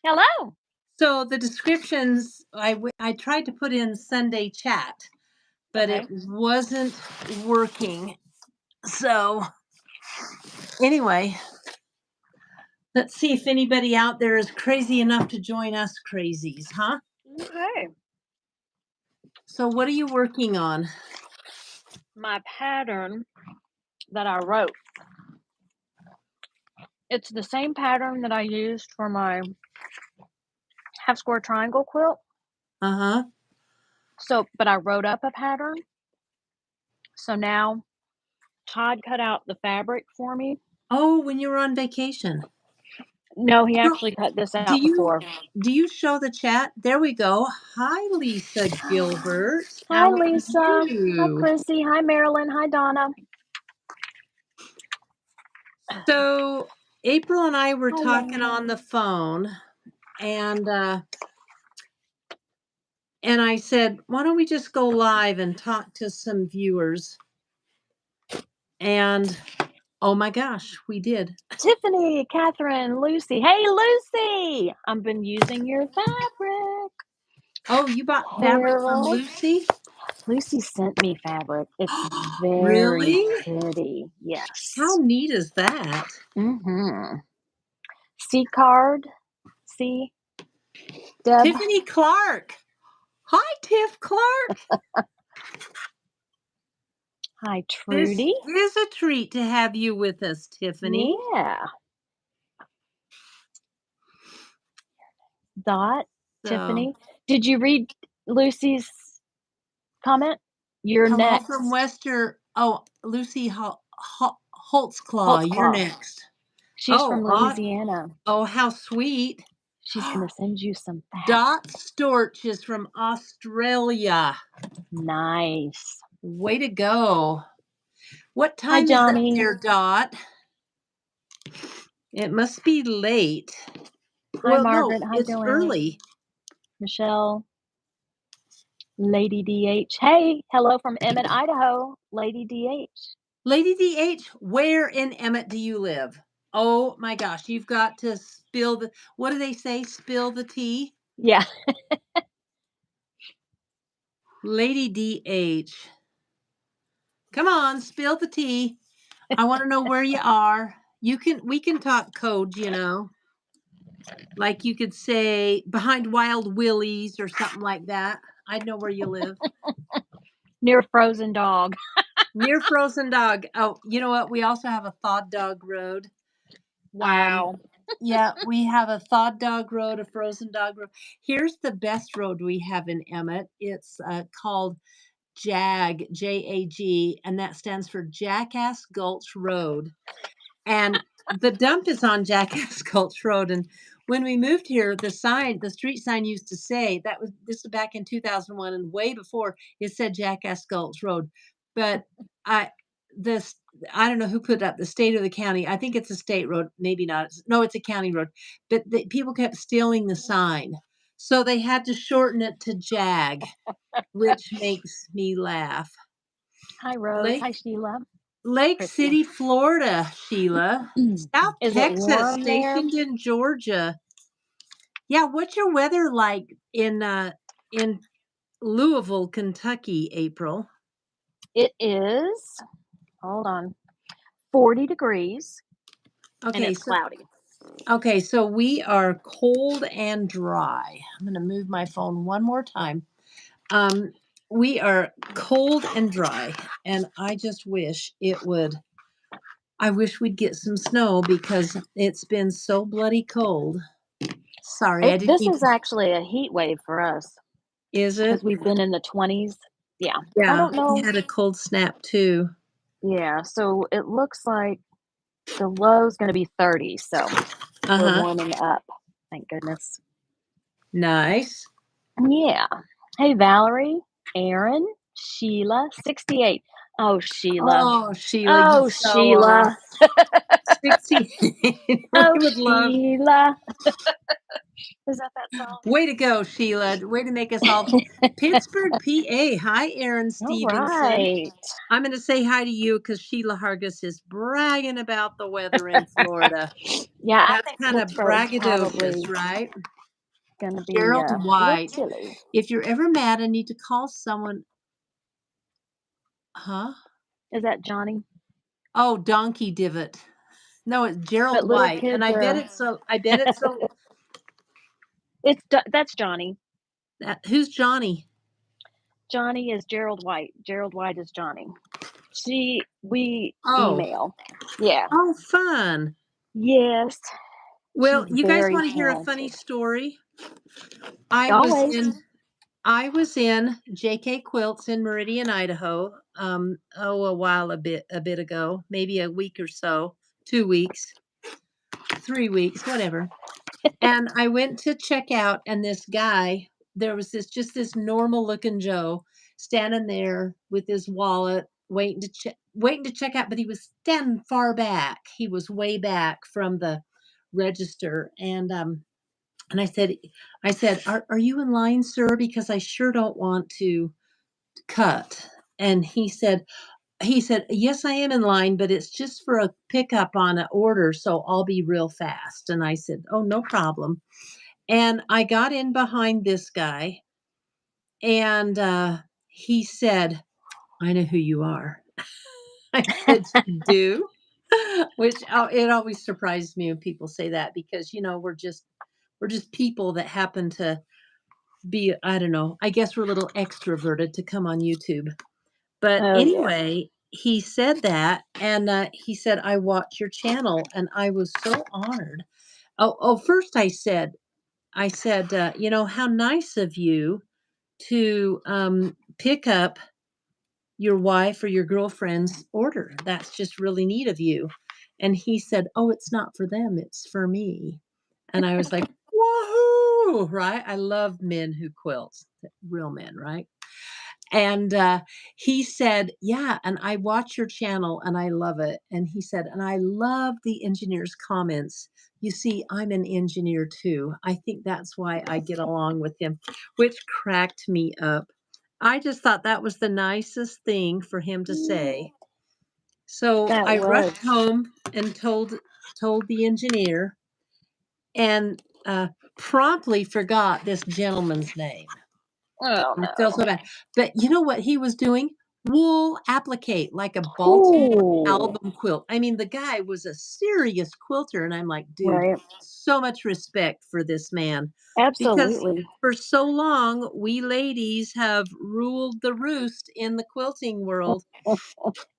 Hello. So the descriptions, I tried to put in Sunday chat, but it Okay. wasn't working. So anyway, let's see if anybody out there is crazy enough to join us crazies, huh? Okay. So what are you working on? My pattern that I wrote. It's the same pattern that I used for my half square triangle quilt. Uh-huh. But I wrote up a pattern. So now Todd cut out the fabric for me. Oh, when you were on vacation. No, he So, actually cut this Do out you before. do you show the chat? There we go. Hi, Lisa Gilbert. Hi, How are Lisa. Hi, you? Chrissy. Hi, Marilyn. Hi, Donna. So April and I were talking Hello. on the phone, and I said, "Why don't we just go live and talk to some viewers?" And oh my gosh, we did. Tiffany, Catherine, Lucy. Hey, Lucy. I've been using your fabric. Oh, you bought fabric from Harold. Lucy? Lucy sent me fabric. It's very Really? pretty. How Yes. neat is that? Mm-hmm. C card. C. Deb. Tiffany Clark. Hi, Tiff Clark. Hi, This Trudy. is a treat to have you with us, Tiffany. Yeah. Dot. So, Tiffany. Did you read Lucy's comment? You're hello from next. Wester. Oh, Lucy Holtzclaw, you're Holtzclaw. next. She's Oh, from Louisiana. oh, how sweet. She's going to send you some fabric. Dot Storch is from Australia. Nice. Way to go. What Hi, time is it Johnny. there, Dot? It must be late. Hi, Well, no, Margaret. Hi, it's Joanne. early. Michelle. Lady DH. Hey, hello from Emmett, Idaho. Lady DH. Lady DH, where in Emmett do you live? Oh my gosh, you've got to spill the, what do they say? Spill the tea? Yeah. Lady DH. Come on, spill the tea. I want to know where you are. We can talk code, you know. Like you could say behind Wild Willie's or something like that. I'd know where you live. Near Frozen Dog. Near Frozen Dog. Oh, you know what? We also have a Thawed Dog Road. Wow. Yeah, we have a Thawed Dog Road, a Frozen Dog Road. Here's the best road we have in Emmett. It's called JAG, JAG, and that stands for Jackass Gulch Road. And the dump is on Jackass Gulch Road. And when we moved here, the street sign used to say this was back in 2001 and way before it said Jackass Gulch Road. But I this I don't know who put it up, the state or the county. I think it's a state road, maybe not. No, it's a county road. But people kept stealing the sign. So they had to shorten it to JAG, which makes me laugh. Hi, Rose. Hi, Lake Sheila. Lake Christy. City, Florida, Sheila. South Is it Texas, warm there? stationed in Georgia. Yeah, what's your weather like in Louisville, Kentucky, April? It is, hold on, 40 degrees and Okay, it's cloudy. so we are cold and dry. I'm going to move my phone one more time. We are cold and dry, and I just wish I wish we'd get some snow because it's been so bloody cold. Sorry, I didn't This mean is actually a heat wave for us Is because it? we've been in the 20s. Yeah. I Yeah, don't we know. had a cold snap too. Yeah. So it looks like the low is going to be 30. So we're Uh-huh. warming up. Thank goodness. Nice. Yeah. Hey, Valerie, Aaron, Sheila, 68. Oh, Sheila. Oh, Sheila, you Oh, so are. Sheila. 60. We Oh, would love. Sheila. Is that song? Way to go, Sheila. Way to make us all. Pittsburgh, PA. Hi, Aaron All Stevenson. right. I'm going to say hi to you because Sheila Hargis is bragging about the weather in Florida. Yeah, I That's think kind of Pittsburgh's braggadocious, probably, right? gonna be, Gerald a little White. chilly. If you're ever mad and need to call someone, huh? Is that Johnny? Oh, Donkey Divot. No, it's Gerald But little White, and kids I bet are it's so. I bet it's so. that's Johnny. Who's Johnny? Johnny is Gerald White. Gerald White is Johnny. We Oh, email. Yeah. oh, fun. Yes. Well, She's you guys very want to hear a funny talented. story? I was Always. in I was in JK Quilts in Meridian, Idaho. A bit ago, maybe a week or so, 2 weeks, 3 weeks, whatever. And I went to check out, and this guy, there was this normal looking Joe standing there with his wallet, waiting to check out, but he was standing far back. He was way back from the register, and I said, are you in line, sir? Because I sure don't want to cut. And he said, yes, I am in line, but it's just for a pickup on an order, so I'll be real fast. And I said, oh, no problem. And I got in behind this guy, and he said, I know who you are. I said, you do? Which it always surprises me when people say that, because we're just people that happen to be, I don't know, I guess we're a little extroverted to come on YouTube. But Oh, yeah. anyway, he said that, and he said, I watch your channel, and I was so honored. First I said, how nice of you to pick up your wife or your girlfriend's order. That's just really neat of you. And he said, oh, it's not for them, it's for me. And I was like, woohoo, right? I love men who quilt, real men, right? And he said, yeah, and I watch your channel and I love it. And he said, and I love the engineer's comments. You see, I'm an engineer too. I think that's why I get along with him, which cracked me up. I just thought that was the nicest thing for him to say. So That I was. rushed home and told the engineer, and promptly forgot this gentleman's name. Oh, I felt so no. bad. But you know what he was doing? Wool applique, like a Baltimore Ooh. album quilt. I mean, the guy was a serious quilter, and I'm like, dude, Right. so much respect for this man, because Absolutely. for so long we ladies have ruled the roost in the quilting world,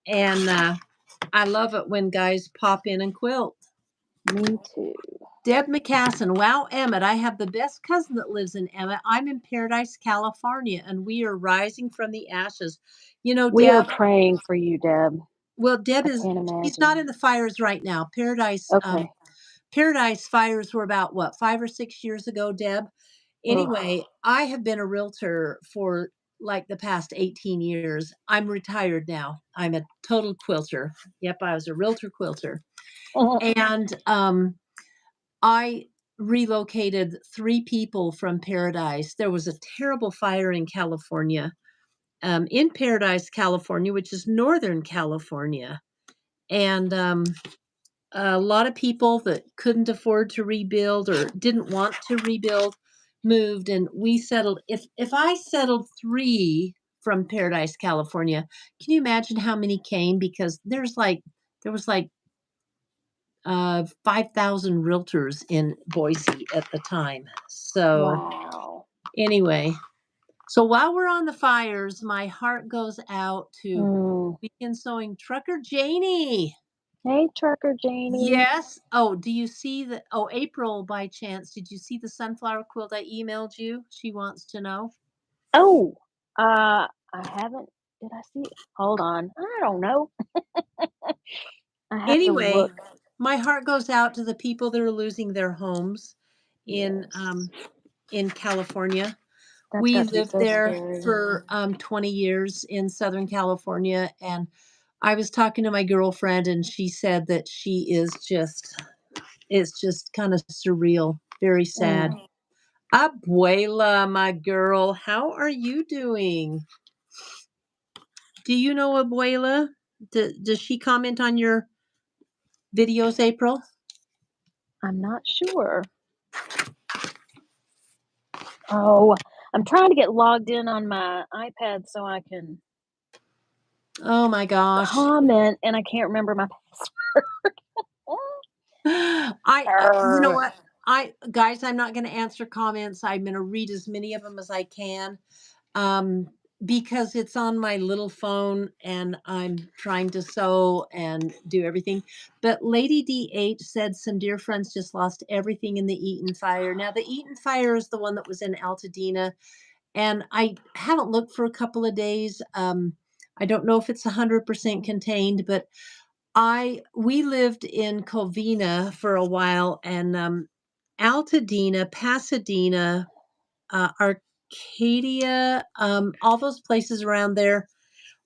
and I love it when guys pop in and quilt. Me too. Deb McCassin. Wow, Emmett, I have the best cousin that lives in Emmett. I'm in Paradise, California, and we are rising from the ashes. We are Deb, praying for you, Deb. well, Deb I is, can't she's not imagine. in the fires right now. Okay. Paradise fires were about what, 5 or 6 years ago, Deb? Ugh. Anyway, I have been a realtor for like the past 18 years. I'm retired now. I'm a total quilter. Yep, I was a realtor quilter. And I relocated 3 people from Paradise. There was a terrible fire in California, in Paradise, California, which is Northern California. And a lot of people that couldn't afford to rebuild or didn't want to rebuild moved, and we settled. If I settled 3 from Paradise, California, can you imagine how many came? Because there was like 5,000 realtors in Boise at the time. So Wow. anyway, so while we're on the fires, my heart goes out to Mm. Weekend Sewing Trucker Janie. Hey, Trucker Janie. Yes. Oh, do you see the? Oh, April, by chance, did you see the sunflower quilt I emailed you? She wants to know. Oh, I haven't. Did I see it? Hold on. I don't know. I have to Anyway, look. my heart goes out to the people that are losing their homes in Yes. in California. That's We got to be lived so there scary. for 20 years in Southern California, and I was talking to my girlfriend, and she said that it's just kind of surreal, very sad. Mm. Abuela, my girl, how are you doing? Do you know Abuela? Does she comment on your videos, April? I'm not sure. Oh, I'm trying to get logged in on my iPad so I can Oh my gosh. comment, and I can't remember my password. You know Arr. what? Guys, I'm not gonna answer comments. I'm gonna read as many of them as I can, um, because it's on my little phone and I'm trying to sew and do everything. But Lady DH said some dear friends just lost everything in the Eaton fire. Now, the Eaton fire is the one that was in Altadena, and I haven't looked for a couple of days. I don't know if it's 100% contained, but I we lived in Covina for a while, and Altadena, Pasadena, Arcadia, all those places around there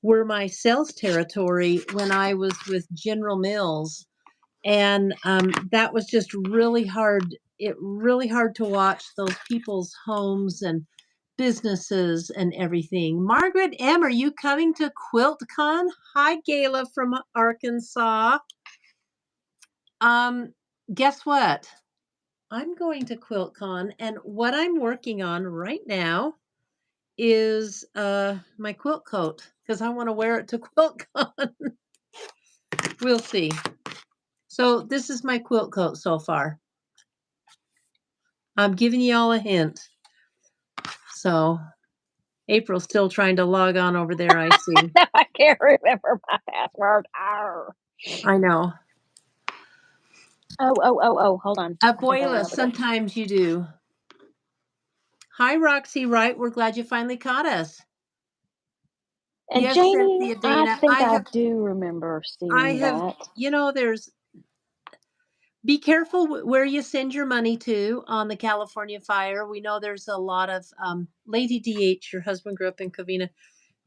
were my sales territory when I was with General Mills, and that was just really hard. It really hard to watch those people's homes and businesses and everything. Margaret M, are you coming to QuiltCon? Hi, Gayla from Arkansas. Um, guess what? I'm going to QuiltCon, and what I'm working on right now is my quilt coat because I want to wear it to QuiltCon. We'll see. So this is my quilt coat so far. I'm giving you all a hint. So April's still trying to log on over there, I see. Now I can't remember my password. Arr. I know. Oh, hold on. I think I Abuela, remembered it. sometimes you do. Hi, Roxy Wright. We're glad you finally caught us. And Yes, Jamie, Cynthia I Dana. think I do remember seeing that. There's be careful where you send your money to on the California fire. We know there's a lot of Lady DH, your husband grew up in Covina.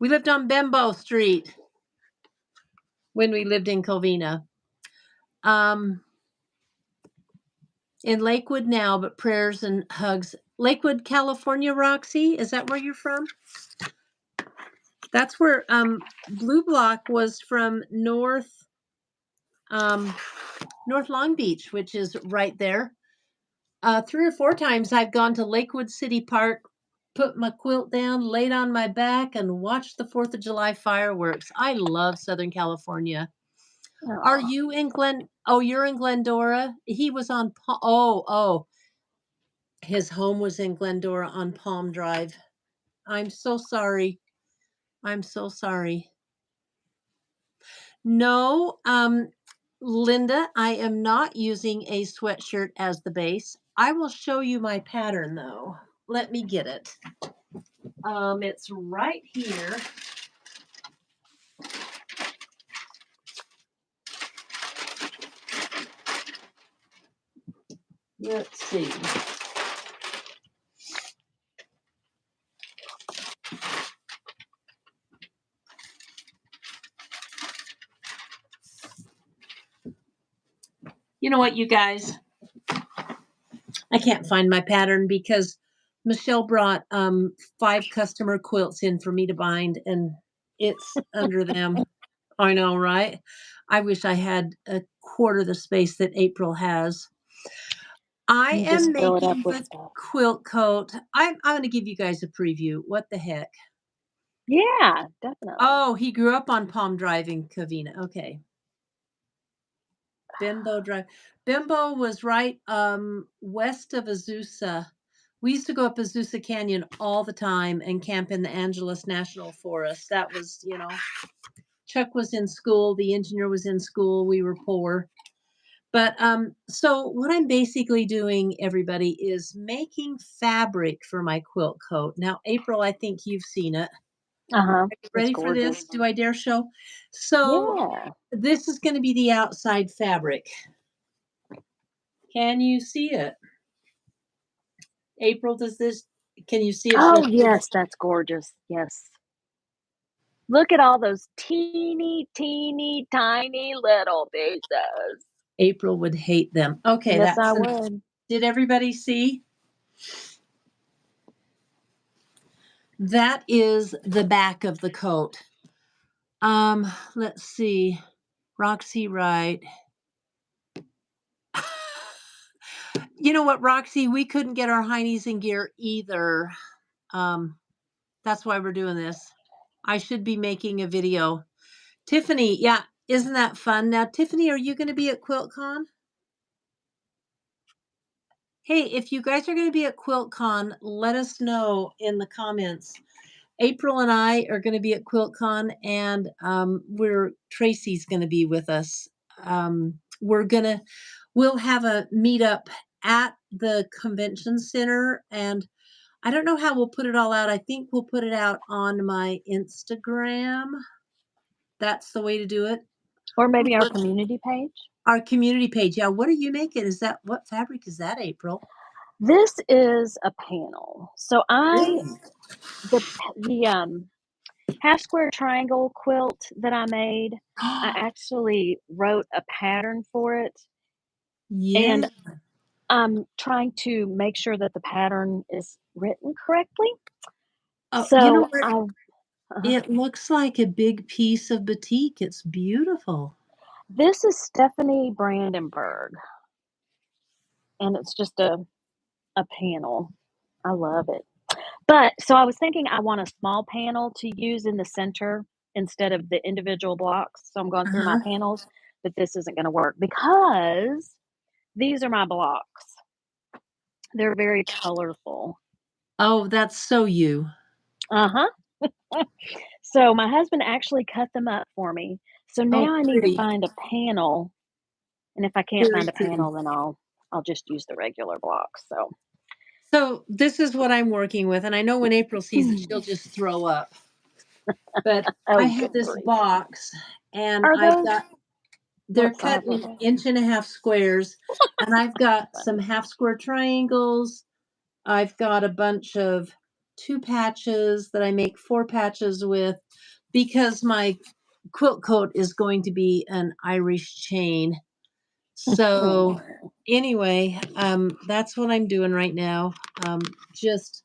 We lived on Bembo Street when we lived in Covina. In Lakewood now, but prayers and hugs. Lakewood, California, Roxy, is that where you're from? That's where Blue Block was from North Long Beach, which is right there. 3 or 4 times I've gone to Lakewood City Park, put my quilt down, laid on my back, and watched the 4th of July fireworks. I love Southern California. Are Aw. you in Glen? Oh, you're in Glendora. He was on. Oh, his home was in Glendora on Palm Drive. I'm so sorry. I'm so sorry. No, Linda, I am not using a sweatshirt as the base. I will show you my pattern though. Let me get it. It's right here. Let's see. You know what, you guys? I can't find my pattern because Michelle brought 5 customer quilts in for me to bind, and it's under them. I know, right? I wish I had a quarter the space that April has. I You am just fill it up making with the stuff. quilt coat. I'm going to give you guys a preview. What the heck? Yeah, definitely. Oh, he grew up on Palm Drive in Covina. Okay. Bimbo Drive. Bimbo was right west of Azusa. We used to go up Azusa Canyon all the time and camp in the Angeles National Forest. That was, Chuck was in school, the engineer was in school, we were poor. But so what I'm basically doing, everybody, is making fabric for my quilt coat. Now, April, I think you've seen it. Uh-huh. Are you It's ready for gorgeous. this? Do I dare show? So Yeah. this is going to be the outside fabric. Can you see it? April, can you see it? Should Oh, I pull yes, that's gorgeous. Yes. Look at all those teeny, teeny, tiny little pieces. April would hate them. Okay, Yes, I would. did everybody see? That is the back of the coat. Let's see. Roxy Wright. You know what, Roxy? We couldn't get our heinies in gear either. That's why we're doing this. I should be making a video. Tiffany, yeah, isn't that fun? Now, Tiffany, are you going to be at QuiltCon? Hey, if you guys are going to be at QuiltCon, let us know in the comments. April and I are going to be at QuiltCon, and Tracy's going to be with us. We'll have a meetup at the convention center, and I don't know how we'll put it all out. I think we'll put it out on my Instagram. That's the way to do it. Or maybe our community page. Our community page. Yeah. What are you making? What fabric is that, April? This is a panel. So Really? the half square triangle quilt that I made, I actually wrote a pattern for it. Yeah. And I'm trying to make sure that the pattern is written correctly. Oh, So you know what? uh-huh. It looks like a big piece of batik. It's beautiful. This is Stephanie Brandenburg, and it's just a panel. I love it. But so I was thinking I want a small panel to use in the center instead of the individual blocks. So I'm going through my Uh-huh. panels, but this isn't going to work because these are my blocks. They're very colorful. Oh, that's so you. Uh-huh. So my husband actually cut them up for me. So Oh, now I need to pretty. find a panel, and if I can't Very find a pretty. panel, then I'll just use the regular blocks. So So this is what I'm working with, and I know when April sees it, she'll just throw up. But I oh, have good this grief. box, and Are those they're what cut size are in they? 1.5 squares, and I've got some Funny. half square triangles. I've got a bunch of 2 patches that I make 4 patches with because my quilt coat is going to be an Irish chain. So anyway, that's what I'm doing right now. Just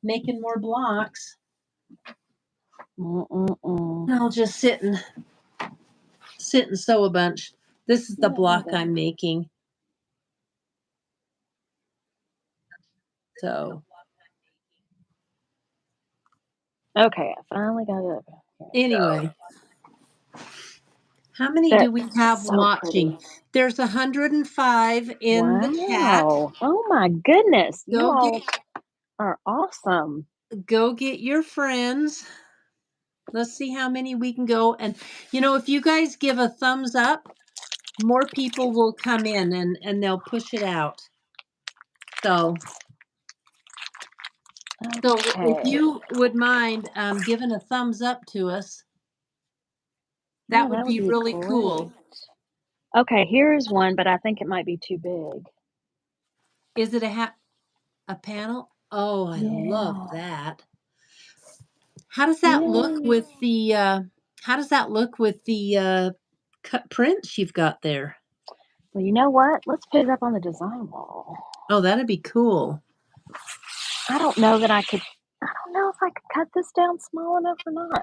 making more blocks. Mm-mm-mm. I'll just sit and sew a bunch. This is the Yeah, block maybe. I'm making. So Okay, I finally got it. Here we go. anyway, how many That's do we have so pretty. watching? There's 105 in the chat. Wow. Oh my goodness. You Go get all are awesome. your friends. Let's see how many we can go. And if you guys give a thumbs up, more people will come in and they'll push it out. So if Okay. you would mind giving a thumbs up to us, Yeah, that would that would be be really great. cool. Okay, here's one, but I think it might be too big. Is it a panel? Oh, I love Yeah. that. How does that look Yay. with the cut prints you've got there? Well, you know what? Let's put it up on the design wall. Oh, that'd be cool. I don't know that I could. I don't know if I could cut this down small enough or not.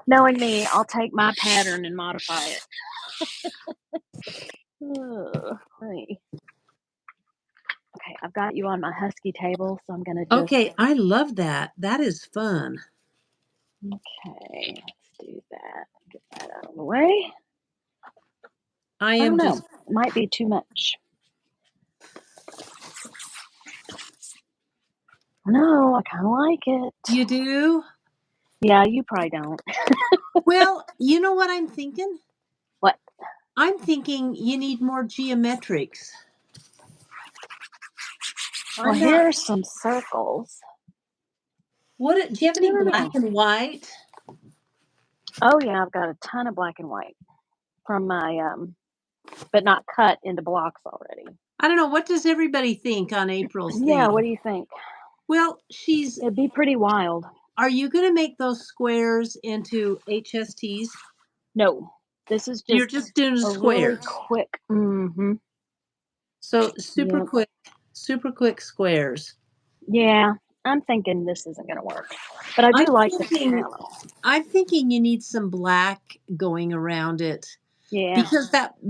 Knowing me, I'll take my pattern and modify it. Right. Okay, I've got you on my husky table, so I'm gonna just. Okay, I love that. That is fun. Okay, let's do that. Get that out of the way. I I am don't know. just It might be too much. No, I kind of like it. You do? Yeah, you probably don't. Well, you know what I'm thinking? What? I'm thinking you need more geometrics. Well, I'm not. here are some circles. Do you have I any don't black know. and white? Oh yeah, I've got a ton of black and white from my but not cut into blocks already. I don't know. What does everybody think on April's Yeah, what theme? do you think? Well, It'd be pretty wild. are you going to make those squares into HSTs? No, this is You're just just doing a really squares. quick. Mm-hmm. So Yep. super quick squares. Yeah, I'm thinking this isn't gonna work, but I do I'm like the thinking panel. I'm thinking you need some black going around it. Yeah.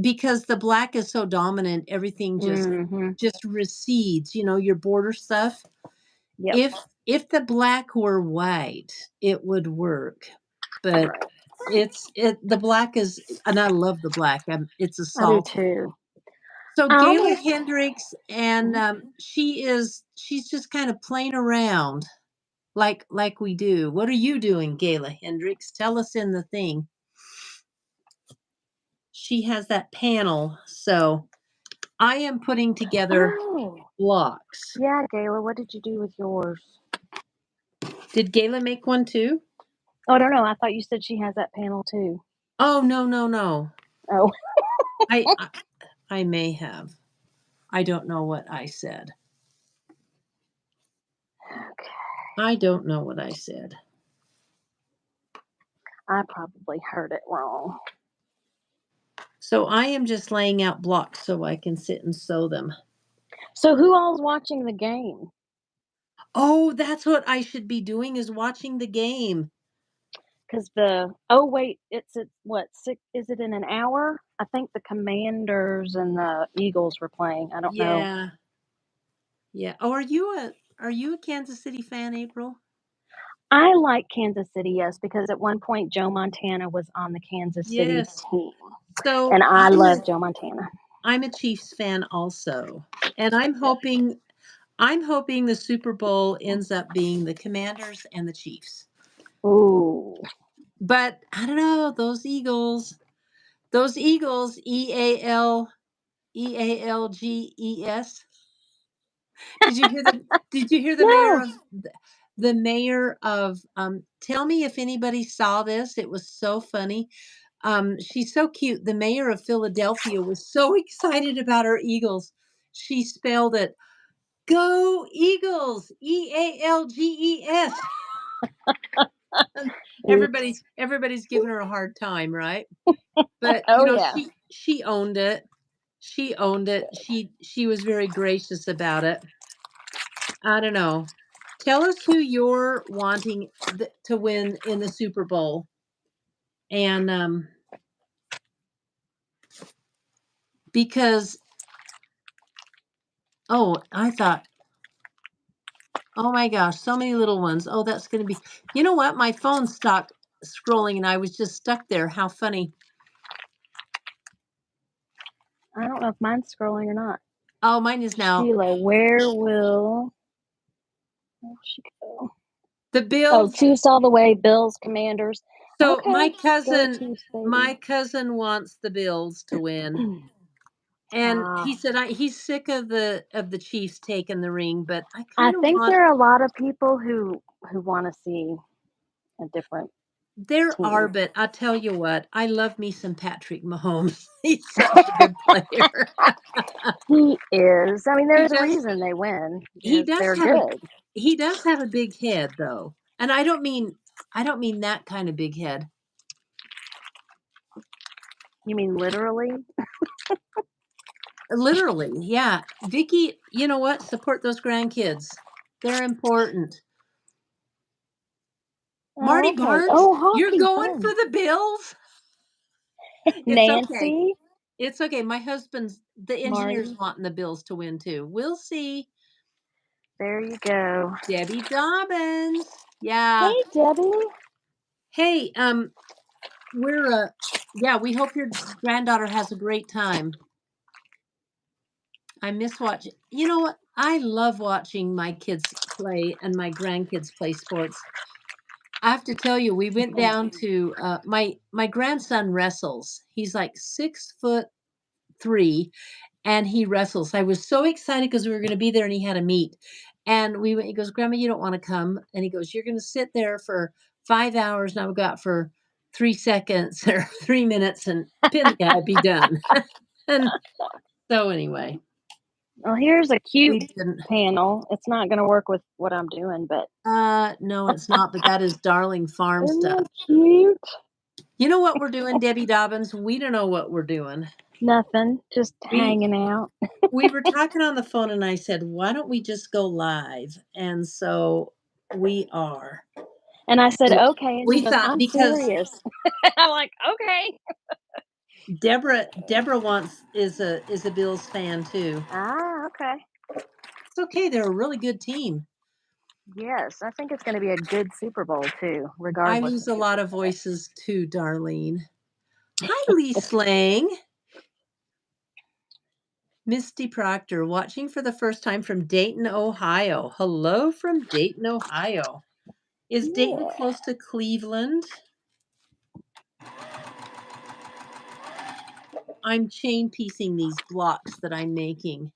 Because the black is so dominant, everything Mhm. just recedes, your border stuff. Yep. If the black were white, it would work. But Right. the black is, and I love the black. It's a I do soft. too. So I Gayla almost Hendricks, and Mhm. she's just kind of playing around like we do. What are you doing, Gayla Hendricks? Tell us in the thing. She has that panel, so I am putting together Oh. blocks. Yeah, Gayla, what did you do with yours? Did Gayla make one too? Oh, I don't know. I thought you said she has that panel too. Oh, no. Oh. I I, I may have. I don't know what I said. Okay. I don't know what I said. I probably heard it wrong. So I am just laying out blocks so I can sit and sew them. So who all's watching the game? Oh, that's what I should be doing, is watching the game. Because wait, it's at what, 6, is it in an hour? I think the Commanders and the Eagles were playing. I don't know. Yeah. Yeah. Oh, are you a Kansas City fan, April? I like Kansas City, yes, because at one point Joe Montana was on the Kansas City Yes. team, So and I love Joe Montana. I'm a Chiefs fan also. And I'm hoping the Super Bowl ends up being the Commanders and the Chiefs. Ooh. But I don't know, those Eagles, EALGES. Did you hear the No. mayor of tell me if anybody saw this. It was so funny. She's so cute. The mayor of Philadelphia was so excited about her Eagles. She spelled it Go Eagles, EALGES. And Oops. everybody's giving her a hard time, right? But Oh, yeah. she owned it. She owned it. She was very gracious about it. I don't know. Tell us who you're wanting to win in the Super Bowl. And because I thought, oh my gosh, so many little ones. Oh, that's going to be. You know what? My phone stopped scrolling and I was just stuck there. How funny. I don't know if mine's scrolling or not. Oh, mine is now. Sheila, where'd she go? The Oh, Bills. Chiefs all the way, Bills, Commanders. So Okay, go Chiefs, baby. my cousin wants the Bills to win. And Ah, he said he's sick of the Chiefs taking the ring, but I I kind of think want. there are a lot of people who wanna see a different There are, team. but I'll tell you what, I love me some Patrick Mahomes. He's such a good player. He is. I mean, He there's a does reason they win he because does they're have a good. he does have a big head though. And I don't mean that kind of big head. You mean literally? Literally, yeah. Vicky, you know what? Support those grandkids. They're important. Oh, Marty okay. Barnes, Oh, you're hockey, going for fun. the Bills? It's okay. Nancy, It's okay. The engineer's Marty, wanting the Bills to win too. We'll see. there you go. Debbie Dobbins. Yeah. Hey, Debbie. Hey, we hope your granddaughter has a great time. I miss watching. You know what? I love watching my kids play and my grandkids play sports. I have to tell you, we went down to my grandson wrestles. He's like 6'3", and he wrestles. I was so excited because we were going to be there, and he had a meet. And we went. He goes, "Grandma, you don't want to come?" And he goes, "You're going to sit there for 5 hours, and I will go out for 3 seconds or 3 minutes, and pin the guy, be done." And so anyway, Well, here's a cute we didn't. panel. It's not gonna work with what I'm doing, but No, it's not. But that is darling farm isn't that stuff. cute? You know what we're doing, Debbie Dobbins? We don't know what we're doing. Nothing, just We hanging out. we were talking on the phone, and I said, "Why don't we just go live?" And so we are. And I said, So "Okay," and we she goes, thought "I'm because serious." I'm like, "Okay." Deborah is a Bills fan too. Ah, okay. It's okay. They're a really good team. Yes, I think it's going to be a good Super Bowl too, I regardless lose of a who's lot of voices too, Darlene. Hi, Lee Slang. Misty Proctor, watching for the first time from Dayton, Ohio. Hello from Dayton, Ohio. Is in it. Dayton Yeah. close to Cleveland? I'm chain piecing these blocks that I'm making.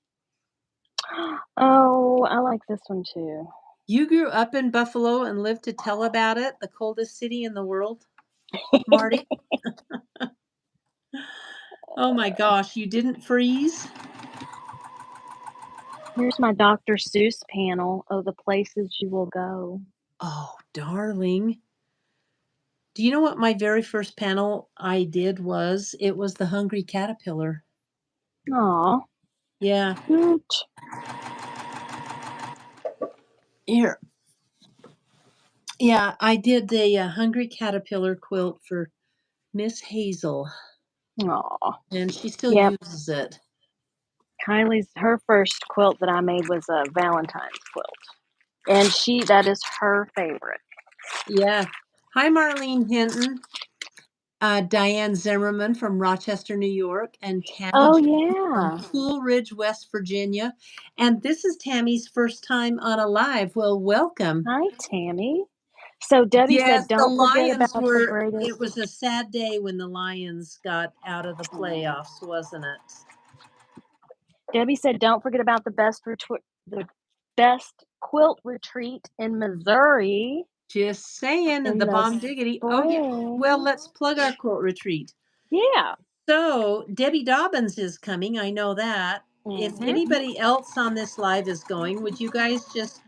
Oh, I like this one too. You grew up in Buffalo and lived to tell about it, the coldest city in the world, Marty? Oh my gosh, you didn't freeze? Here's my Dr. Seuss panel of the places you will go. Oh, darling. Do you know what my very first panel I did was? It was the Hungry Caterpillar. Aw, Yeah. cute. Here. Yeah, I did the Hungry Caterpillar quilt for Miss Hazel, Aw. and she still Yep. uses it. Her first quilt that I made was a Valentine's quilt. And that is her favorite. Yeah. Hi, Marlene Hinton. Diane Zimmerman from Rochester, New York, and Tammy Oh, from yeah. Cool Ridge, West Virginia. And this is Tammy's first time on a live. Well, welcome. Hi, Tammy. So Debbie Yes, said, the don't forget Lions about the were, it greatest. was a sad day when the Lions got out of the playoffs, wasn't it? Debbie said, don't forget about the best quilt retreat in Missouri Just saying, in the the bomb diggity. Oh, yeah. Well, spring. let's plug our quilt retreat. Yeah. So, Debbie Dobbins is coming. I know that. If Mm-hmm. anybody else on this live is going, would you guys just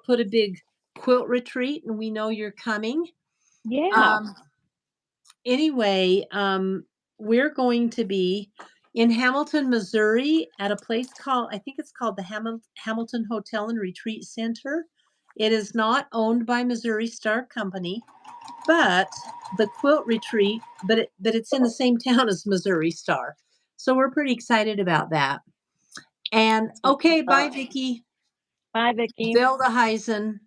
put a big quilt retreat and we know you're coming? Yeah. Um, anyway, we're going to be in Hamilton, Missouri at a place called, I think it's called the Hamilton Hotel and Retreat Center. It is not owned by Missouri Star Company, but the quilt retreat, but it's in the same town as Missouri Star. So we're pretty excited about that. And okay, bye, Vicki. Bye, Vicki. Zelda Heisen.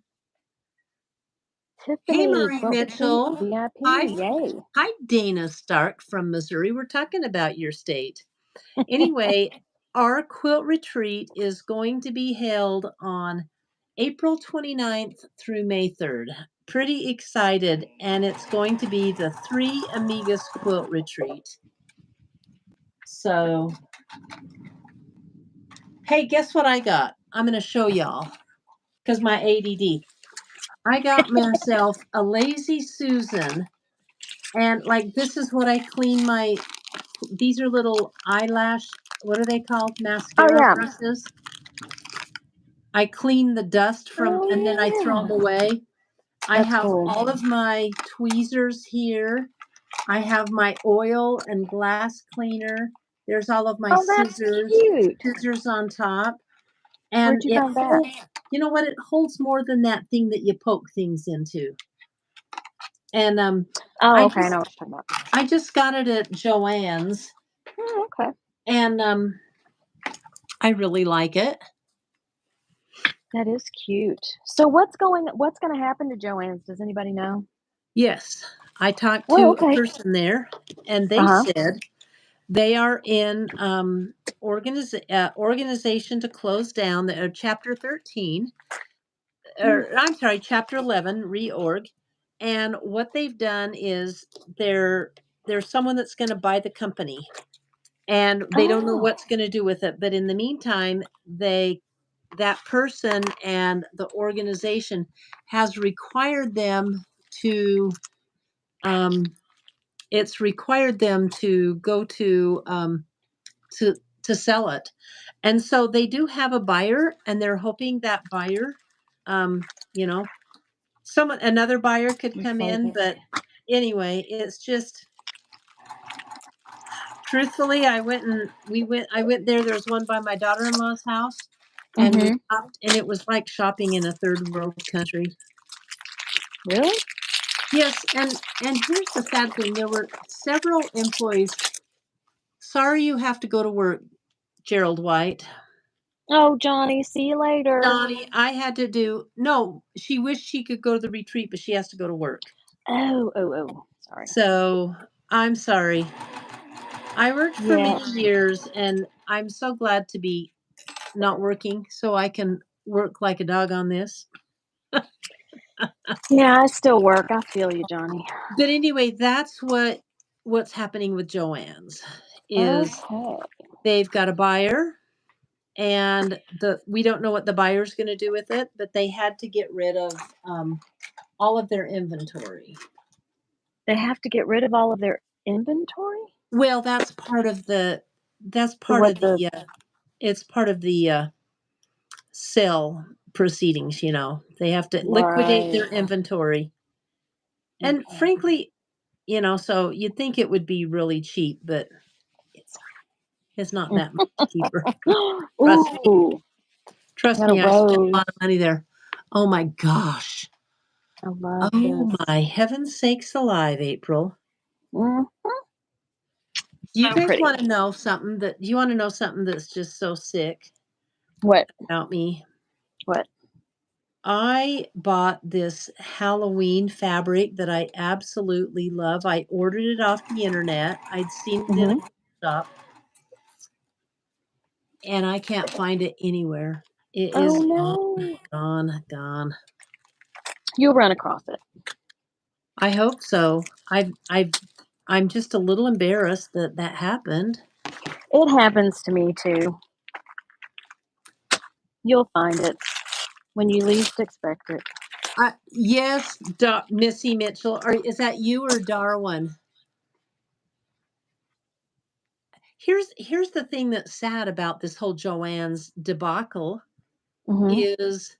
Hey, Tiffany, Marie Quilt Retreat, Mitchell. VIP. Hi, Yay. hi, Dana Stark from Missouri. We're talking about your state. Anyway, our quilt retreat is going to be held on April 29th through May 3rd. Pretty excited, and it's going to be the Three Amigas Quilt Retreat. So, hey, guess what I got? I'm going to show y'all because my ADD. I got myself a Lazy Susan, and like this is what I clean my. These are little eyelash. What are they called? Oh, Mascara yeah. brushes. I clean the dust from, Oh, and then I throw yeah. them away. I That's have cool. all of my tweezers here. I have my oil and glass cleaner. There's all of my Oh, that's cute. scissors on top. Where'd And you it find that? holds, you know what? It holds more than that thing that you poke things into. And Oh, I okay. I just know what you're talking about. I just got it at Joann's, Oh, okay. and I really like it. That is cute. So what's going to happen to Joann's? Does anybody know? Yes, I talked Oh, to a okay. person there, and they Uh-huh. said they are in organization to close down the chapter 13, or I'm sorry, chapter 11 reorg. And what they've done is there's someone that's going to buy the company, and they don't know Oh. what's going to do with it. But in the meantime, that person and the organization has required them to it's required them to go to sell it. And so they do have a buyer, and they're hoping that buyer, you know, another buyer could come in. But anyway, it's just truthfully, I went there. There was one by my daughter-in-law's house, and we Mm-hmm. shopped, and it was like shopping in a third world country. Really? Yes, and here's the sad thing: there were several employees Sorry you have to go to work, Gerald White. Oh, Johnny, see you later. Donnie, I had to do no, she wished she could go to the retreat, but she has to go to work. Oh, sorry. So, I'm sorry. I worked for Yeah. many years, and I'm so glad to be not working so I can work like a dog on this. Yeah, I still work. I feel you, Johnny. But anyway, that's what's happening with Joann's is Okay. they've got a buyer and we don't know what the buyer's going to do with it, but they had to get rid of all of their inventory. They have to get rid of all of their inventory? Well, that's part of the It's part of the sale proceedings, you know. They have to liquidate their Right. inventory. And Okay. frankly, you know, so you'd think it would be really cheap, but it's not that much cheaper. Trust me. Ooh, Trust got a me, I spent a rose. lot of money there. Oh my gosh. I love Oh this. my heaven sakes alive, April. Mm, Do you so guys pretty. want to know something that's just so sick What? about me? What? I bought this Halloween fabric that I absolutely love. I ordered it off the internet. I'd seen it in a Hmm. shop and I can't find it anywhere. It Oh is no. gone. You'll run across it. I hope so. I'm just a little embarrassed that that happened. It happens to me too. You'll find it when you least expect it. Yes, Missy Mitchell. Is that you or Darwin? Here's the thing that's sad about this whole Joanne's debacle Hmm. is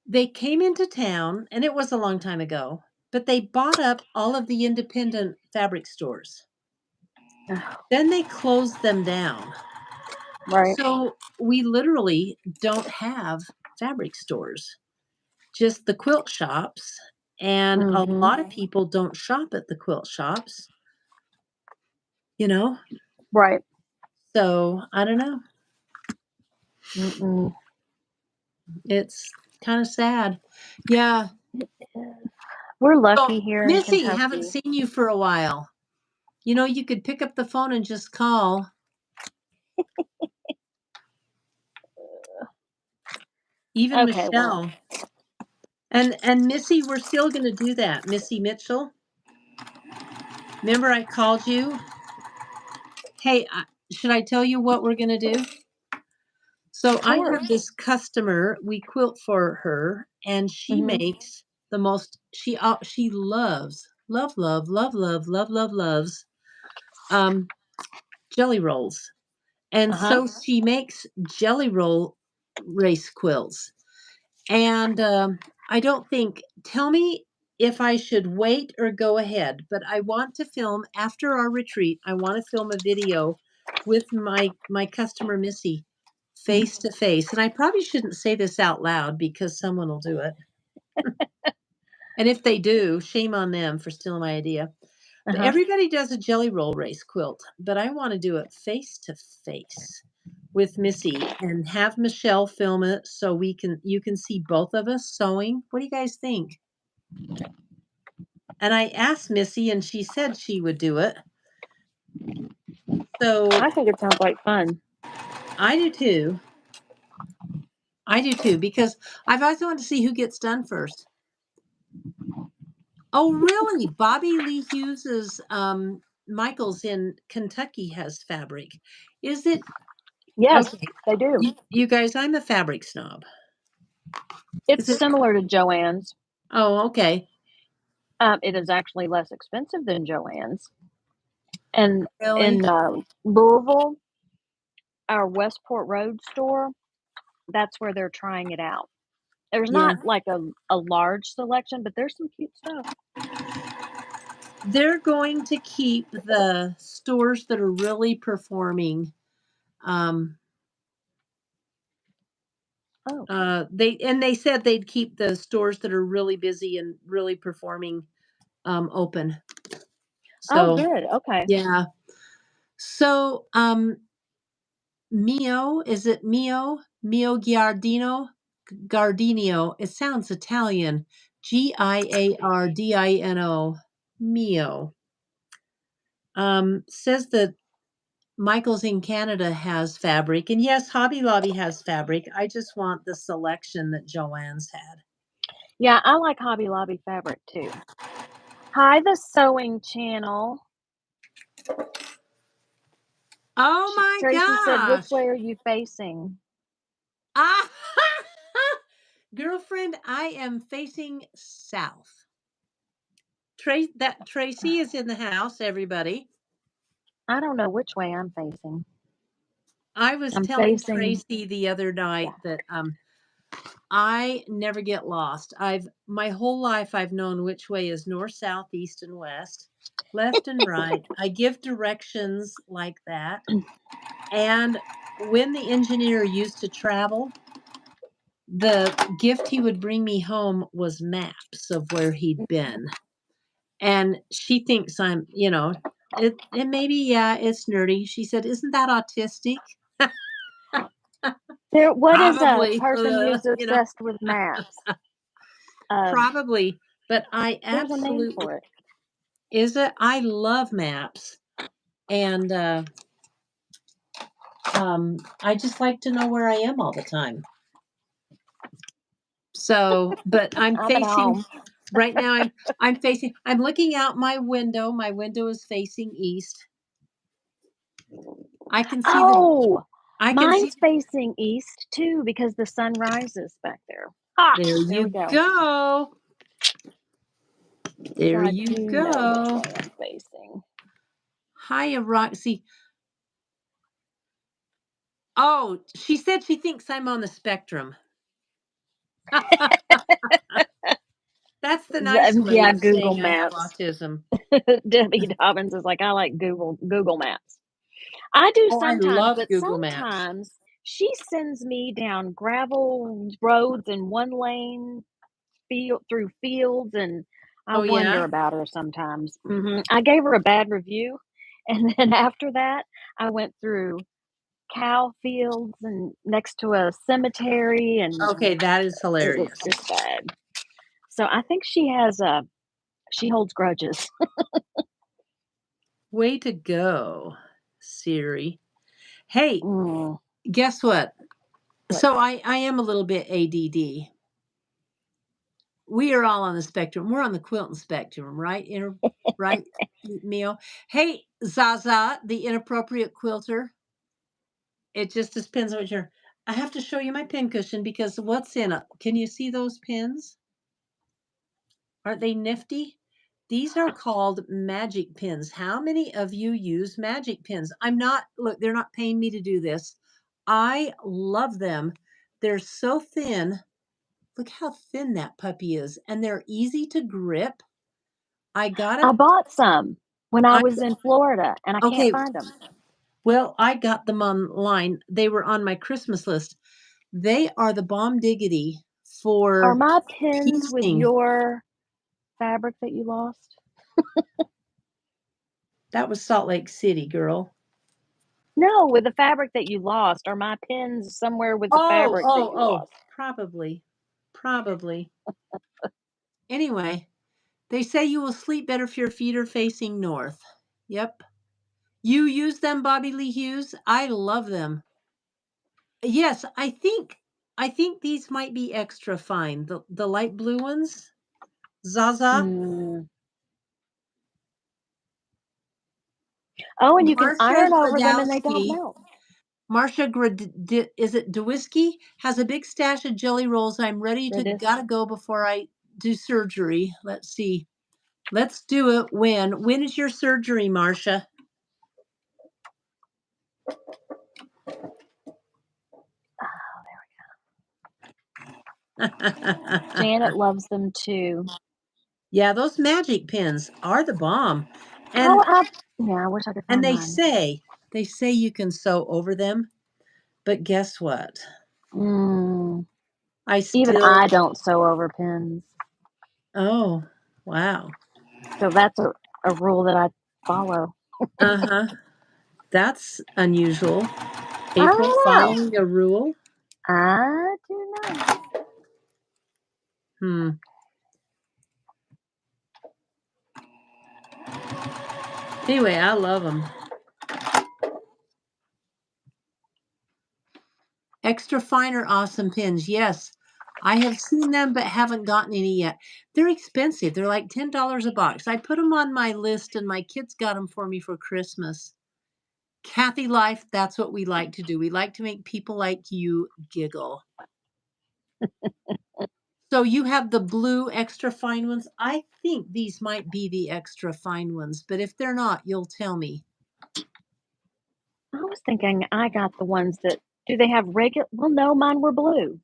they came into town, and it was a long time ago, but they bought up all of the independent fabric stores. Then they closed them down. Right. So we literally don't have fabric stores, just the quilt shops. And a Hmm. lot of people don't shop at the quilt shops, you know? Right. So I don't know. Mm-mm. It's kind of sad. Yeah. We're So, lucky here in Missy, haven't Kentucky. seen you for a while. You know, you could pick up the phone and just call. Even Okay, well, Michelle. And Missy, we're still going to do that. Missy Mitchell. Remember I called you? Hey, should I tell you what we're going to do? So of I course. have this customer, we quilt for her, and she Hmm. makes the most she loves um jelly rolls. And Uh-huh. so she makes jelly roll race quilts. And I don't think, tell me if I should wait or go ahead, but I want to film after our retreat. I want to film a video with my customer Missy face to face. And I probably shouldn't say this out loud because someone will do it. And if they do, shame on them for stealing my idea. But Uh-huh. everybody does a jelly roll race quilt, but I want to do it face to face with Missy and have Michelle film it so you can see both of us sewing. What do you guys think? And I asked Missy and she said she would do it. So I think it sounds like fun. I do too. I do too because I've always wanted to see who gets done first. Oh, really? Bobby Lee Hughes's Michaels in Kentucky has fabric. Is it Yes, okay? they do. You guys, I'm a fabric snob. Is It's it? similar to Joann's. Oh, okay. It is actually less expensive than Joann's. And Really? in Louisville, our Westport Road store, that's where they're trying it out. There's Yeah. not like a large selection, but there's some cute stuff. They're going to keep the stores that are really performing. Um, Oh. they said they'd keep the stores that are really busy and really performing open. Oh, So good. Okay. yeah. So, Mio, is it Mio? Mio Giardino. It sounds Italian. Giardino. Mio. Says that Michael's in Canada has fabric. And yes, Hobby Lobby has fabric. I just want the selection that Joanne's had. Yeah, I like Hobby Lobby fabric too. Hi, the sewing channel. Oh my Tracy said, "Which gosh. way are you facing?" Ah, girlfriend, I am facing south. Tracy is in the house, everybody. I don't know which way I'm facing. I was I'm telling facing Tracy the other night that I never get lost. My whole life I've known which way is north, south, east, and west, left and right. I give directions like that. And when the engineer used to travel, the gift he would bring me home was maps of where he'd been. And she thinks I'm, it maybe, yeah, it's nerdy. She said, "Isn't that autistic?" what is a Probably, person who's obsessed with maps? Probably, but I There's a name absolutely for it. is it. I love maps, and I just like to know where I am all the time. So, but I'm I'm at facing home. right now. I'm looking out my window. My window is facing east. I can see Oh, I can see. mine's facing east too because the sun rises back there. Ah, There there you we go. go. There So I you do know go. which way I'm facing. Hiya, Roxy. Oh, she said she thinks I'm on the spectrum. That's the nice way Yeah, of Google saying I have Maps. autism. Debbie Dobbins is like, I like Google Maps. I do Oh, I sometimes, love but Google Maps. sometimes she sends me down gravel roads in one lane, through fields, and I Oh, wonder yeah? about her sometimes. I gave her a bad review, and then after that, I went through cow fields and next to a cemetery, and Okay, that is it was hilarious. just bad. So I think she holds grudges. Way to go, Siri. Hey, Mm, guess what? what? So I am a little bit ADD. We are all on the spectrum. We're on the quilting spectrum, right? Right, Mio? Hey, Zaza, the inappropriate quilter. It just depends on what you're. I have to show you my pin cushion because what's in it? Can you see those pins? Aren't they nifty? These are called magic pins. How many of you use magic pins? Look, they're not paying me to do this. I love them. They're so thin. Look how thin that puppy is. And they're easy to grip. I got I it. bought some when I I, was in Florida, and I can't okay. find them. Well, I got them online. They were on my Christmas list. They are the bomb diggity Are for my pins with piecing. your fabric that you lost? That was Salt Lake City, girl. No, with the fabric that you lost. Are my pins somewhere with the Oh, fabric that oh, you oh, lost? probably. Probably. Anyway, they say you will sleep better if your feet are facing north. Yep. You use them, Bobby Lee Hughes? I love them. Yes, I think these might be extra fine. The light blue ones. Zaza. Mm. Oh, and you can Marcia iron over them and they don't Gradowski. melt. Is it Dewisky? Has a big stash of jelly rolls. I'm ready to This gotta go before I do surgery. Let's see. Let's do it when. When is your surgery, Marcia? Janet loves them too. Yeah, those magic pins are the bomb. Oh, And yeah, I wish I could and find mine. they say you can sew over them, but guess what? Mm. I Even still I don't sew over pins. Oh, wow. So that's a rule that I follow. Uh-huh. That's unusual. I April don't know. following a rule? I do not. Hmm. Anyway, I love them. Extra finer awesome pins. Yes, I have seen them but haven't gotten any yet. They're expensive. They're like $10 a box. I put them on my list and my kids got them for me for Christmas. Kathy Life, that's what we like to do. We like to make people like you giggle. So you have the blue extra fine ones. I think these might be the extra fine ones, but if they're not, you'll tell me. I was thinking I got the ones that do they have regular? Well, no, mine were blue.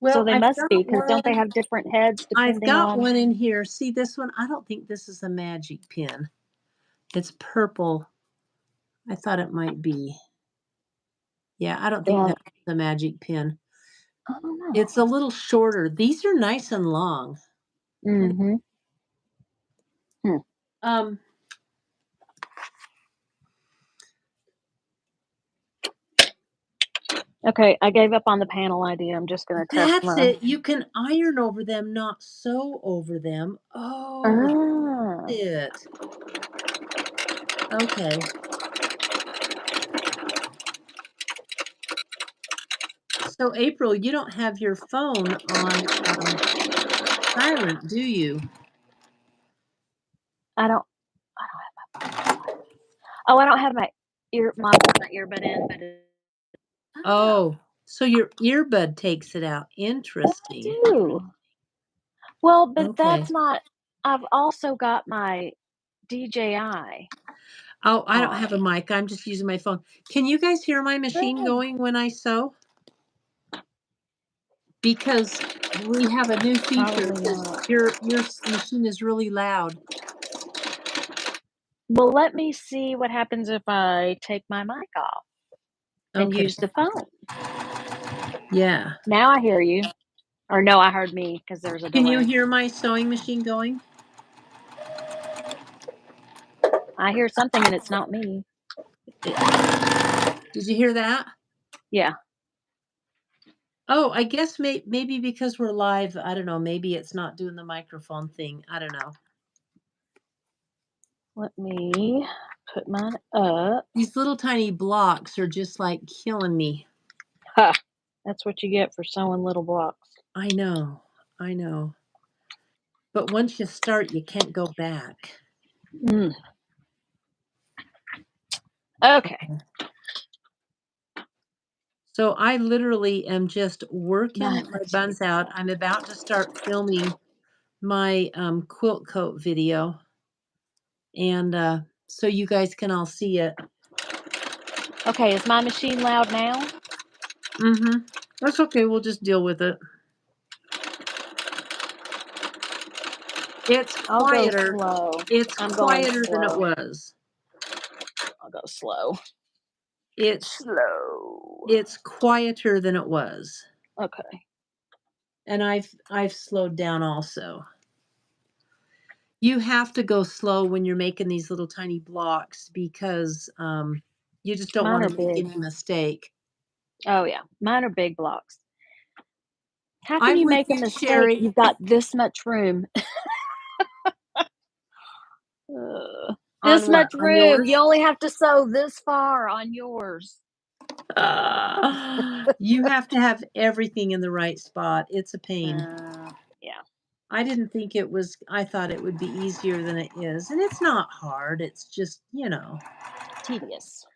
So Well, they must be because don't they have different heads I've depending got on? one in here. See this one? I don't think this is a magic pin. It's purple. I thought it might be. Yeah, I don't think Yeah, that's the magic pin. I don't know. It's a little shorter. These are nice and long. Mm-hmm. Um, Okay, I gave up on the panel idea. I'm just gonna test that's my. it. You can iron over them, not sew over them. Oh, Ah, that's it. Okay. So April, you don't have your phone on silent, do you? I don't. I don't have my. Oh, I don't have my earbud in, but I don't know. Oh, so your earbud takes it out. I Interesting. do. Well, but Okay. that's not. I've also got my DJI Oh, I don't have a on. mic. I'm just using my phone. Can you guys hear my machine Good. going when I sew? Because we have a new feature. Probably not. Your machine is really loud. Well, let me see what happens if I take my mic off and Okay. use the phone. Yeah. Now I hear you. Or no, I heard me because there's a Can you delay. hear my sewing machine going? I hear something and it's not me. Did you hear that? Yeah. Oh, I guess maybe because we're live, I don't know, maybe it's not doing the microphone thing. I don't know. Let me put mine up. These little tiny blocks are just like killing me. Ha! That's what you get for sewing little blocks. I know. I know. But once you start, you can't go back. Mm. Okay. So I literally am just working My my buns out. I'm about to start filming my quilt coat video, and so you guys can all see it. Okay, is my machine loud now? Mm-hmm. That's okay. We'll just deal with it. It's I'll go quieter. slow. It's I'm going quieter than it slow. was. I'll go slow. It's Slow. it's quieter than it was, Okay. and I've slowed down also. You have to go slow when you're making these little tiny blocks because you just don't Mine want are to make big. any mistake. Oh, yeah. Mine are big blocks. How can I'm you with make a you, mistake? Sherry. You've got this much room. On This what? much On room. You yours? only have to sew this far on yours. You have to have everything in the right spot. It's a pain. Yeah. I didn't think it was, I thought it would be easier than it is. And it's not hard. It's just, Tedious.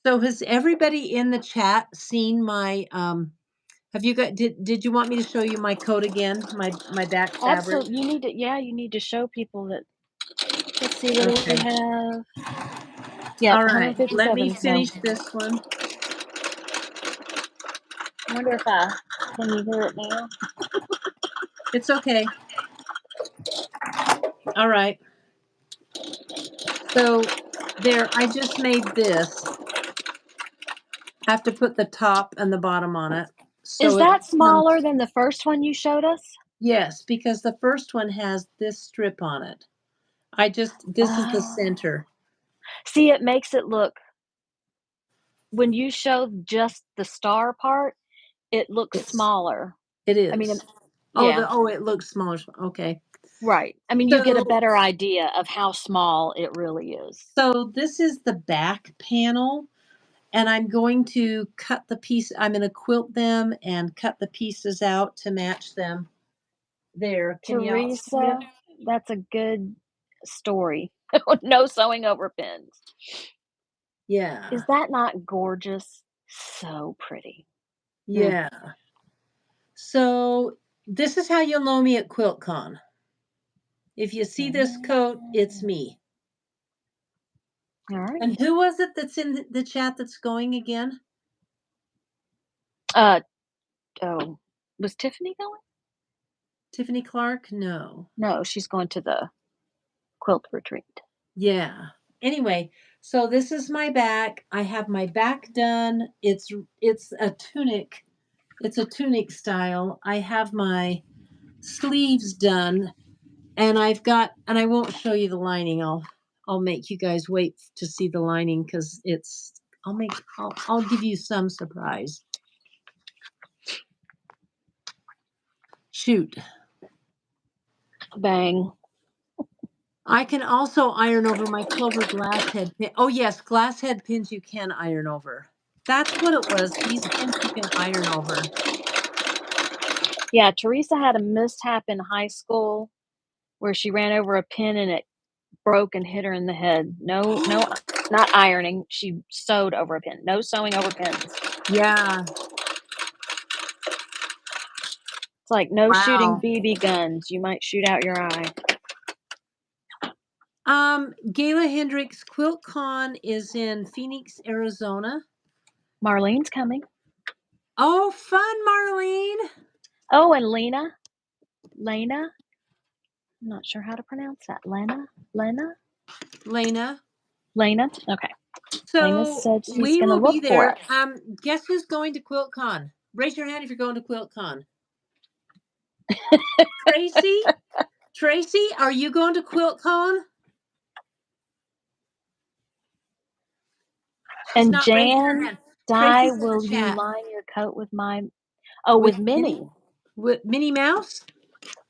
So has everybody in the chat seen my have you got did you want me to show you my coat again? My back fabric? Absolutely. You need to show people that. Let's see, what do we Okay. have? Yep, All right. Let me 157. So finish this one. I wonder if can you hear it now? It's okay. All right. So there, I just made this. Have to put the top and the bottom on it. Is So it that becomes, smaller than the first one you showed us? yes, because the first one has this strip on it. This is the Oh. center. See, it makes it look when you show just the star part, it looks Yes, smaller. it I mean, is. yeah, It looks smaller. Okay. right. I mean, you get a So better idea of how small it really is. so this is the back panel, and I'm going to cut the piece. I'm going to quilt them and cut the pieces out to match them. There. Can y'all see it? Teresa, that's a good story. No sewing over pins. Yeah. Is that not gorgeous? So pretty. Mm, Yeah. So this is how you'll know me at QuiltCon. If you see this coat, it's mm. me. All right. And who was it that's in the chat that's going again? Uh, oh, was Tiffany going? Tiffany Clark? No. No, she's going to the quilt retreat. Yeah. Anyway, so this is my back. I have my back done. It's a tunic. It's a tunic style. I have my sleeves done, and I won't show you the lining. I'll make you guys wait to see the lining because I'll give you some surprise. Shoot. Bang. I can also iron over my Clover glass head pin. Oh yes, glass head pins you can iron over. That's what it was. These pins you can iron over. Yeah, Teresa had a mishap in high school where she ran over a pin and it broke and hit her in the head. No, no, not ironing. She sewed over a pin. No sewing over pins. Yeah. It's like no shooting Wow. BB guns. You might shoot out your eye. Gayla Hendricks QuiltCon is in Phoenix, Arizona. Marlene's coming. Oh, fun, Marlene. Oh, and Lena. I'm not sure how to pronounce that. Lena. Lena. Okay. Lena So said she's we gonna will be look for there. it. Guess who's going to QuiltCon? Raise your hand if you're going to QuiltCon. Tracy? Tracy, are you going to QuiltCon? She's And not raising her Jan, hand. Di, Tracy's in the will you chat. line your coat with my? Oh, With with Minnie? Minnie. With Minnie Mouse?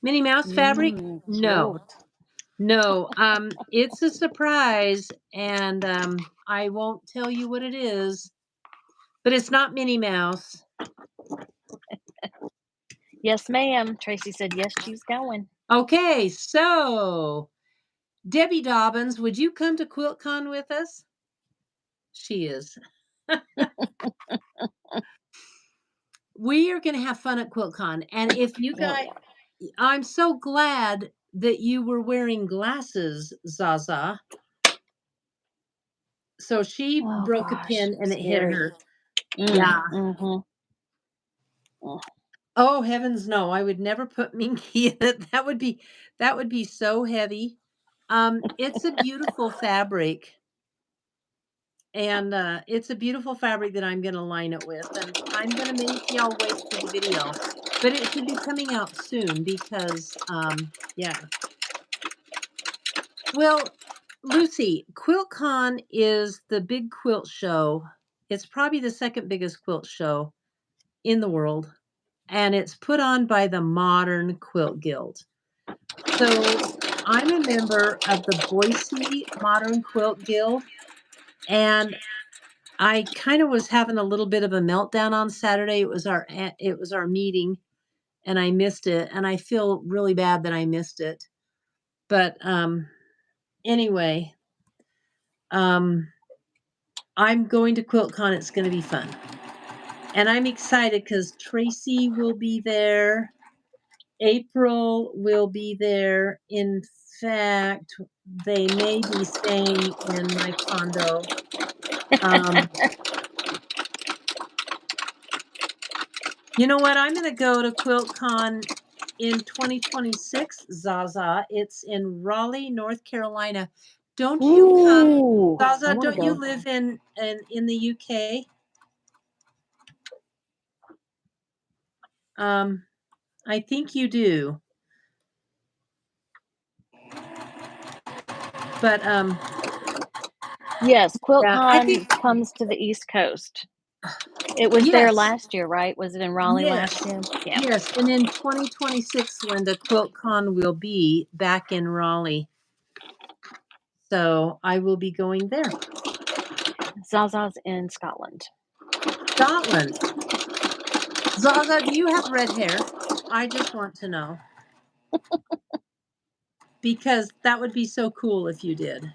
Minnie Mouse fabric? No. Cute. No. It's a surprise, and I won't tell you what it is, but it's not Minnie Mouse. Yes, ma'am. Tracy said yes, she's going. Okay, so Debbie Dobbins, would you come to QuiltCon with us? She is. We are going to have fun at QuiltCon, and if you Oh guys, yeah. I'm so glad that you were wearing glasses, Zaza. So she Oh broke a gosh, pin and it hit scary. her. Yeah. Mm-hmm. Oh heavens no, I would never put Minky in it. That would be so heavy. It's a beautiful fabric. And it's a beautiful fabric that I'm going to line it with, and I'm going to make y'all wait for the video. But it should be coming out soon because yeah. Well, Lucy, QuiltCon is the big quilt show. It's probably the second biggest quilt show in the world, and it's put on by the Modern Quilt Guild. So I'm a member of the Boise Modern Quilt Guild, and I kind of was having a little bit of a meltdown on Saturday. It was our meeting, and I missed it, and I feel really bad that I missed it. But anyway, um, I'm going to QuiltCon. It's going to be fun, and I'm excited because Tracy will be there. April will be there. In fact, they may be staying in my condo. Um, you know what? I'm going to go to QuiltCon in 2026, Zaza. It's in Raleigh, North Carolina. Don't you come, Ooh, I Zaza? want to Don't you go. live in the UK? I think you do. But Yes, Yeah, I QuiltCon think comes to the East Coast. It was there yes, last year, right? Was it in Raleigh last yes, year? Yeah. yes, and in 2026, Linda, QuiltCon will be back in Raleigh, so I will be going there. Zaza's in Scotland. Scotland. Zaza, do you have red hair? I just want to know. Because that would be so cool if you did.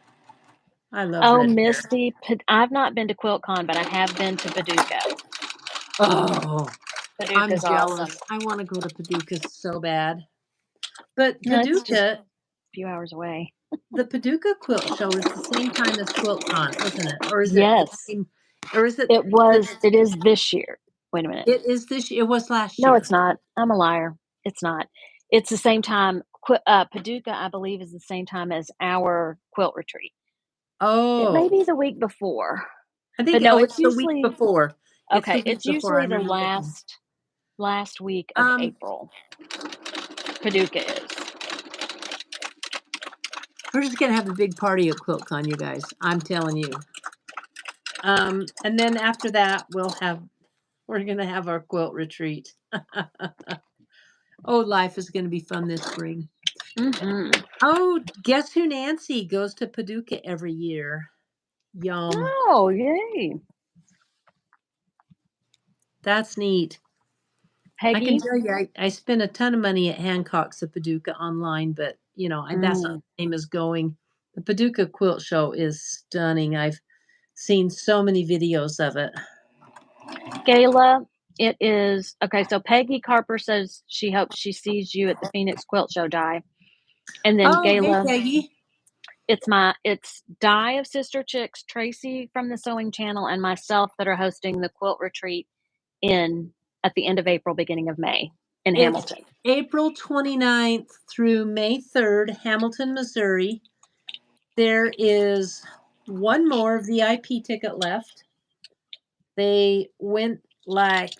I love Oh, red hair. Misty, I've not been to QuiltCon, but I have been to Paducah. Oh, I'm Paducah's awesome. jealous. I want to go to Paducah so bad. But No, it's just Paducah, a few hours away. the Paducah Quilt Show is the same time as QuiltCon, isn't it? Or is it the Yes, same? Or is it? it is this year. Wait a minute. It is this year. It was last No, year. it's not. I'm a liar. It's not. It's the same time. Paducah, I believe, is the same time as our quilt retreat. It may Oh, be the week before, I but think. no, Oh, it's it's the week usually before. It's the okay. week It's before. I usually the remember thinking. last week of Um, April. Paducah is. we're just gonna have a big party at QuiltCon, you guys. I'm telling you. And then after that, we're gonna have our quilt retreat. Oh, life is gonna be fun this spring. Hmm. Oh, guess who Nancy goes to Paducah every year? Yum. Oh, yay, That's neat. I can Peggy. tell you, I spent a ton of money at Hancock's at Paducah online, but that's not Mm. the same as going. The Paducah Quilt Show is stunning. I've seen so many videos of it. Gayla, it is okay. So Peggy Carper says she hopes she sees you at the Phoenix Quilt Show, Di. And then Oh, hey Gayla, Peggy. it's Di of Sister Chicks, Tracy from the Sewing Channel, and myself that are hosting the quilt retreat in at the end of April, beginning of May in It's Hamilton. April 29th through May 3rd, Hamilton, Missouri. There is one more VIP ticket left. They went like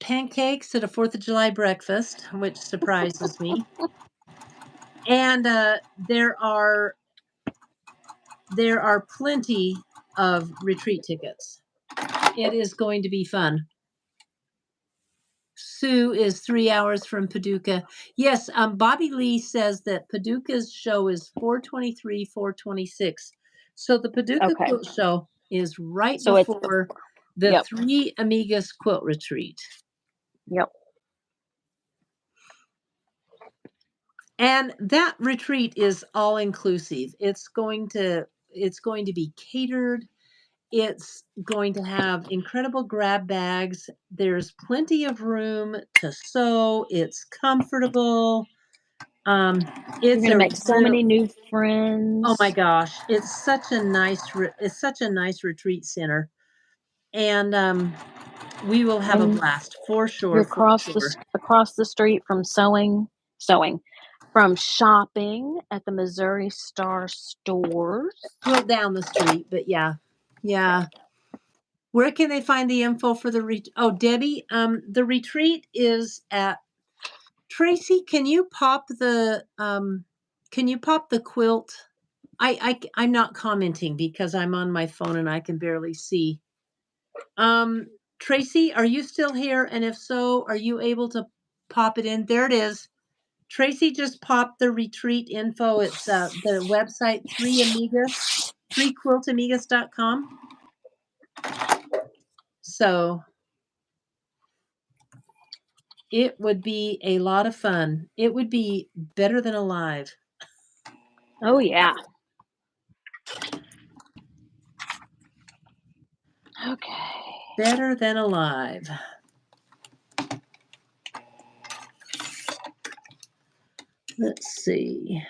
pancakes at a 4th of July breakfast, which surprises me. And there are plenty of retreat tickets. It is going to be fun. Sue is 3 hours from Paducah. Yes, Bobby Lee says that Paducah's show is 423, 426. So the Paducah Okay. Quilt Show is right So it's before the yep. Three Amigas Quilt Retreat. Yep. And that retreat is all inclusive. It's going to be catered. It's going to have incredible grab bags. There's plenty of room to sew. It's comfortable. You're It's gonna a make so real many new oh my friends. gosh, it's such a nice retreat center. And we will have a And blast for you're sure, for sure. across the street from sewing, from shopping at the Missouri Star stores. Well, down the street, but yeah. Yeah. Yeah. Where can they find the info for the oh, Debbie, the retreat is at Tracy, can you pop the quilt? I'm not commenting because I'm on my phone and I can barely see. Tracy, are you still here? And if so, are you able to pop it in? There it is. Tracy just popped the retreat info. It's the website 3quiltamigas.com. So it would be a lot of fun. It would be better than alive. Oh yeah. Okay. Better than alive. Let's see.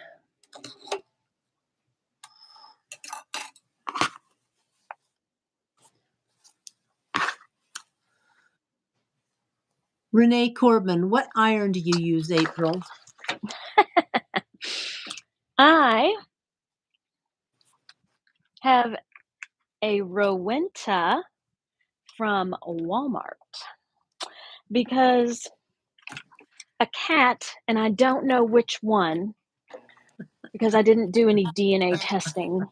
Renee Corbin, what iron do you use, April? I have a Rowenta from Walmart because a cat, and I don't know which one because I didn't do any DNA testing,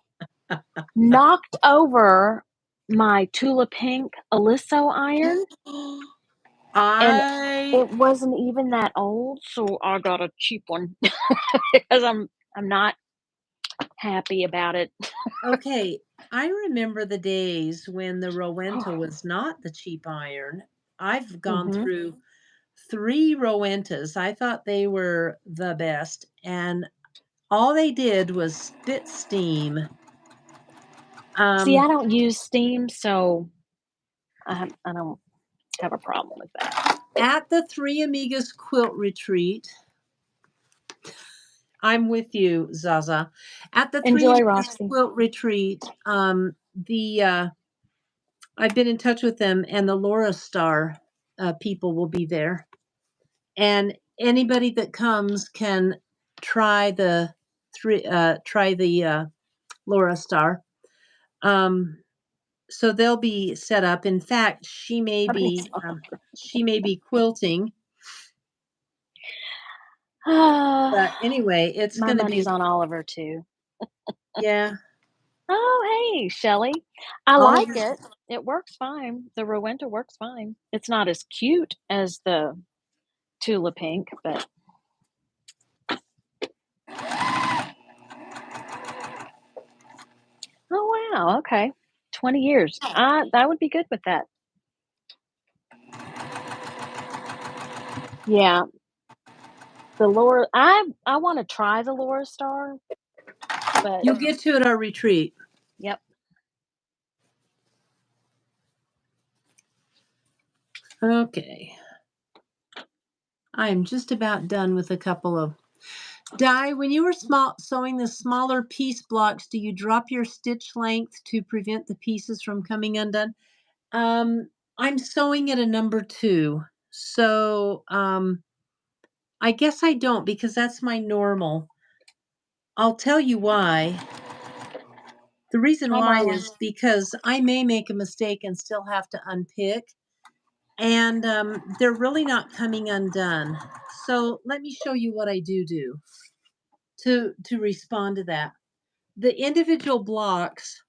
knocked over my Tula Pink Aliso iron, and I it wasn't even that old, so I got a cheap one because I'm not happy about it. Okay, I remember the days when the Rowenta was not the cheap iron. I've gone Mhm. through 3 Rowentas. I thought they were the best, and all they did was spit steam. See, Um, I don't use steam, so I don't have a problem with that. at the Three Amigas quilt retreat, I'm with you, Zaza. At the Three Enjoy, Amigas Roxy. quilt retreat, I've been in touch with them, and the Laura Star people will be there. And anybody that comes can try the Laura Star. Um, so they'll be set up. In fact, she may be quilting. But anyway, it's My going to money's be on Oliver too. yeah. Oh, hey, Shelly. I like Oliver, it. It works fine. The Rowenta works fine. It's not as cute as the Tula Pink, but oh wow, okay. 20 years. I would be good with that. Yeah, the Laura I want to try the Laura Star, but you'll get to at our retreat. yep. Okay. I'm just about done with a couple of Di, when you were sewing the smaller piece blocks, do you drop your stitch length to prevent the pieces from coming undone? Um, I'm sewing at a number 2. So, I guess I don't because that's my normal. I'll tell you why. The reason Hi, why Marlon. is because I may make a mistake and still have to unpick, and they're really not coming undone. So let me show you what I do to respond to that. The individual blocks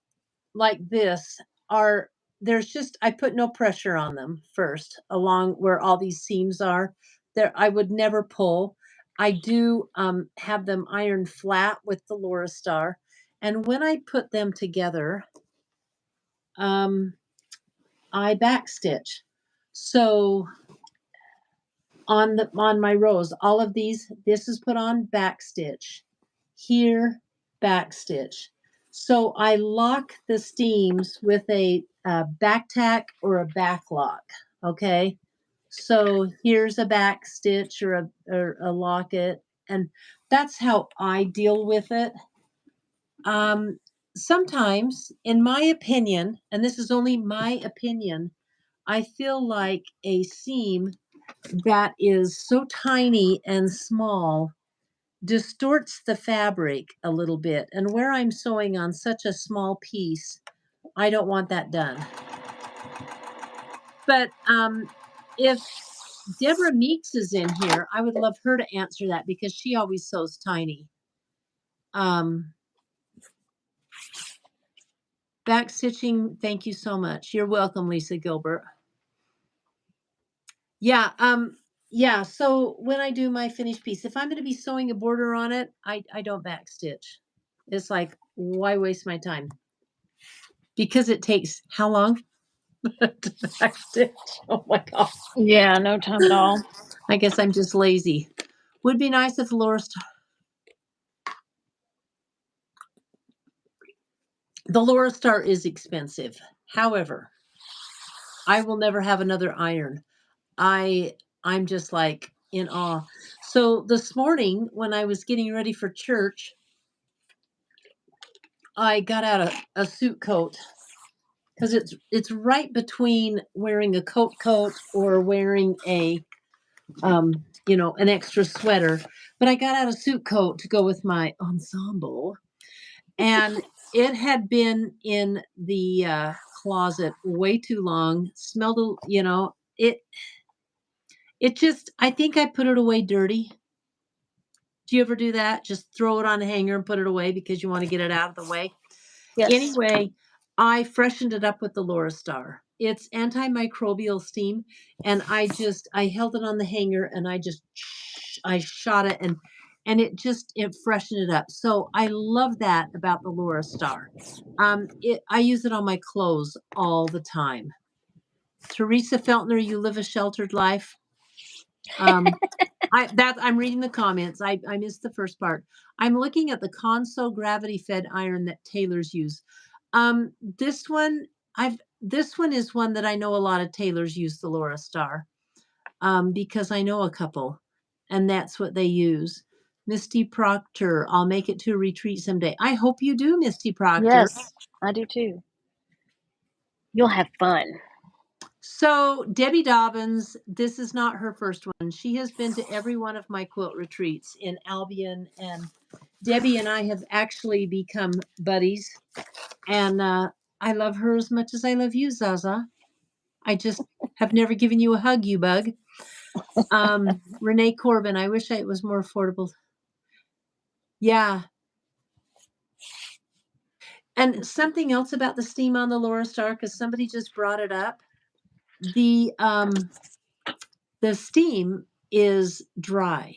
like this are there's just I put no pressure on them first along where all these seams are. There I would never pull. I do have them ironed flat with the Laura Star, and when I put them together, um, I backstitch. So on my rows, all of these, this is put on backstitch. Here, backstitch. So I lock the steams with a back tack or a back lock. Okay. So here's a back stitch or a locket, and that's how I deal with it. Um, Sometimes, in my opinion, and this is only my opinion, I feel like a seam that is so tiny and small distorts the fabric a little bit. And where I'm sewing on such a small piece, I don't want that done. But if Deborah Meeks is in here, I would love her to answer that because she always sews tiny. Back stitching, thank you so much. You're welcome, Lisa Gilbert. Yeah, yeah, so when I do my finished piece, if I'm going to be sewing a border on it, I don't back stitch. It's like, why waste my time? Because it takes how long to back stitch? Oh my gosh. Yeah, no time at all. I guess I'm just lazy. Would be nice if the Laura Star is expensive. However, I will never have another iron. I'm just like in awe. So this morning when I was getting ready for church, I got out a suit coat because it's right between wearing a coat or wearing a an extra sweater. But I got out a suit coat to go with my ensemble, and it had been in the closet way too long. Smelled, it just. I think I put it away dirty. Do you ever do that? Just throw it on a hanger and put it away because you want to get it out of the way. Yes. Anyway, I freshened it up with the Laura Star. It's antimicrobial steam, and I held it on the hanger and I shot it and it freshened it up. So I love that about the Laura Star. I use it on my clothes all the time. Teresa Feltner, you live a sheltered life. I'm reading the comments. I missed the first part. I'm looking at the Conso gravity fed iron that tailors use. This one this one is one that I know a lot of tailors use, the Laura Star. Because I know a couple, and that's what they use. Misty Proctor, I'll make it to a retreat someday. I hope you do, Misty Proctor. Yes, I do too. You'll have fun. So Debbie Dobbins, this is not her first one. She has been to every one of my quilt retreats in Albion, and Debbie and I have actually become buddies. And I love her as much as I love you, Zaza. I just have never given you a hug, you bug. Renee Corbin, I wish it was more affordable. Yeah. And something else about the steam on the Laura Star, because somebody just brought it up. The steam is dry.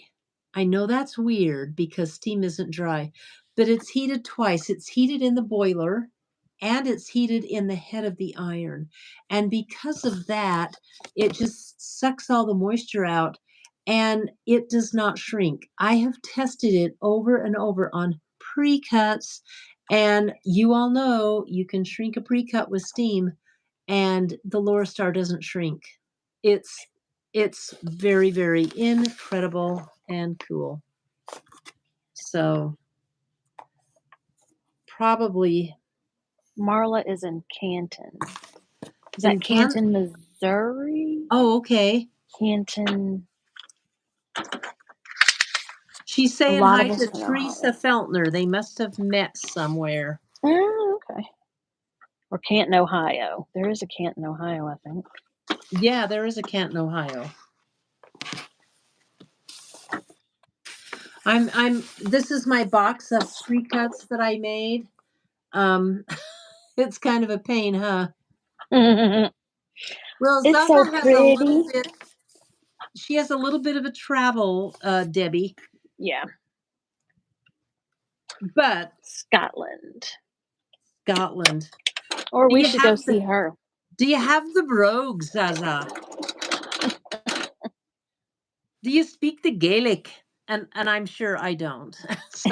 I know that's weird because steam isn't dry, but it's heated twice. It's heated in the boiler and it's heated in the head of the iron. And because of that, it just sucks all the moisture out and it does not shrink. I have tested it over and over on pre-cuts, and you all know you can shrink a pre-cut with steam, and the Laura Star doesn't shrink. It's very, very incredible and cool. So probably Marla is in Canton. Is in that Canton, Missouri? Oh, okay. Canton. She's A saying lot hi of us to from Teresa Ohio. Feltner. They must have met somewhere. Oh, okay. Or Canton, Ohio. There is a Canton, Ohio, I think. Yeah, there is a Canton, Ohio. This is my box of pre-cuts that I made. It's kind of a pain, huh? Well, It's so Zaza has a little pretty. bit. She has a little bit of a travel, Debbie. Yeah. But Scotland. Or Do we you should go have see her. Do you have the brogue, Zaza? Do you speak the Gaelic? And I'm sure I don't. So,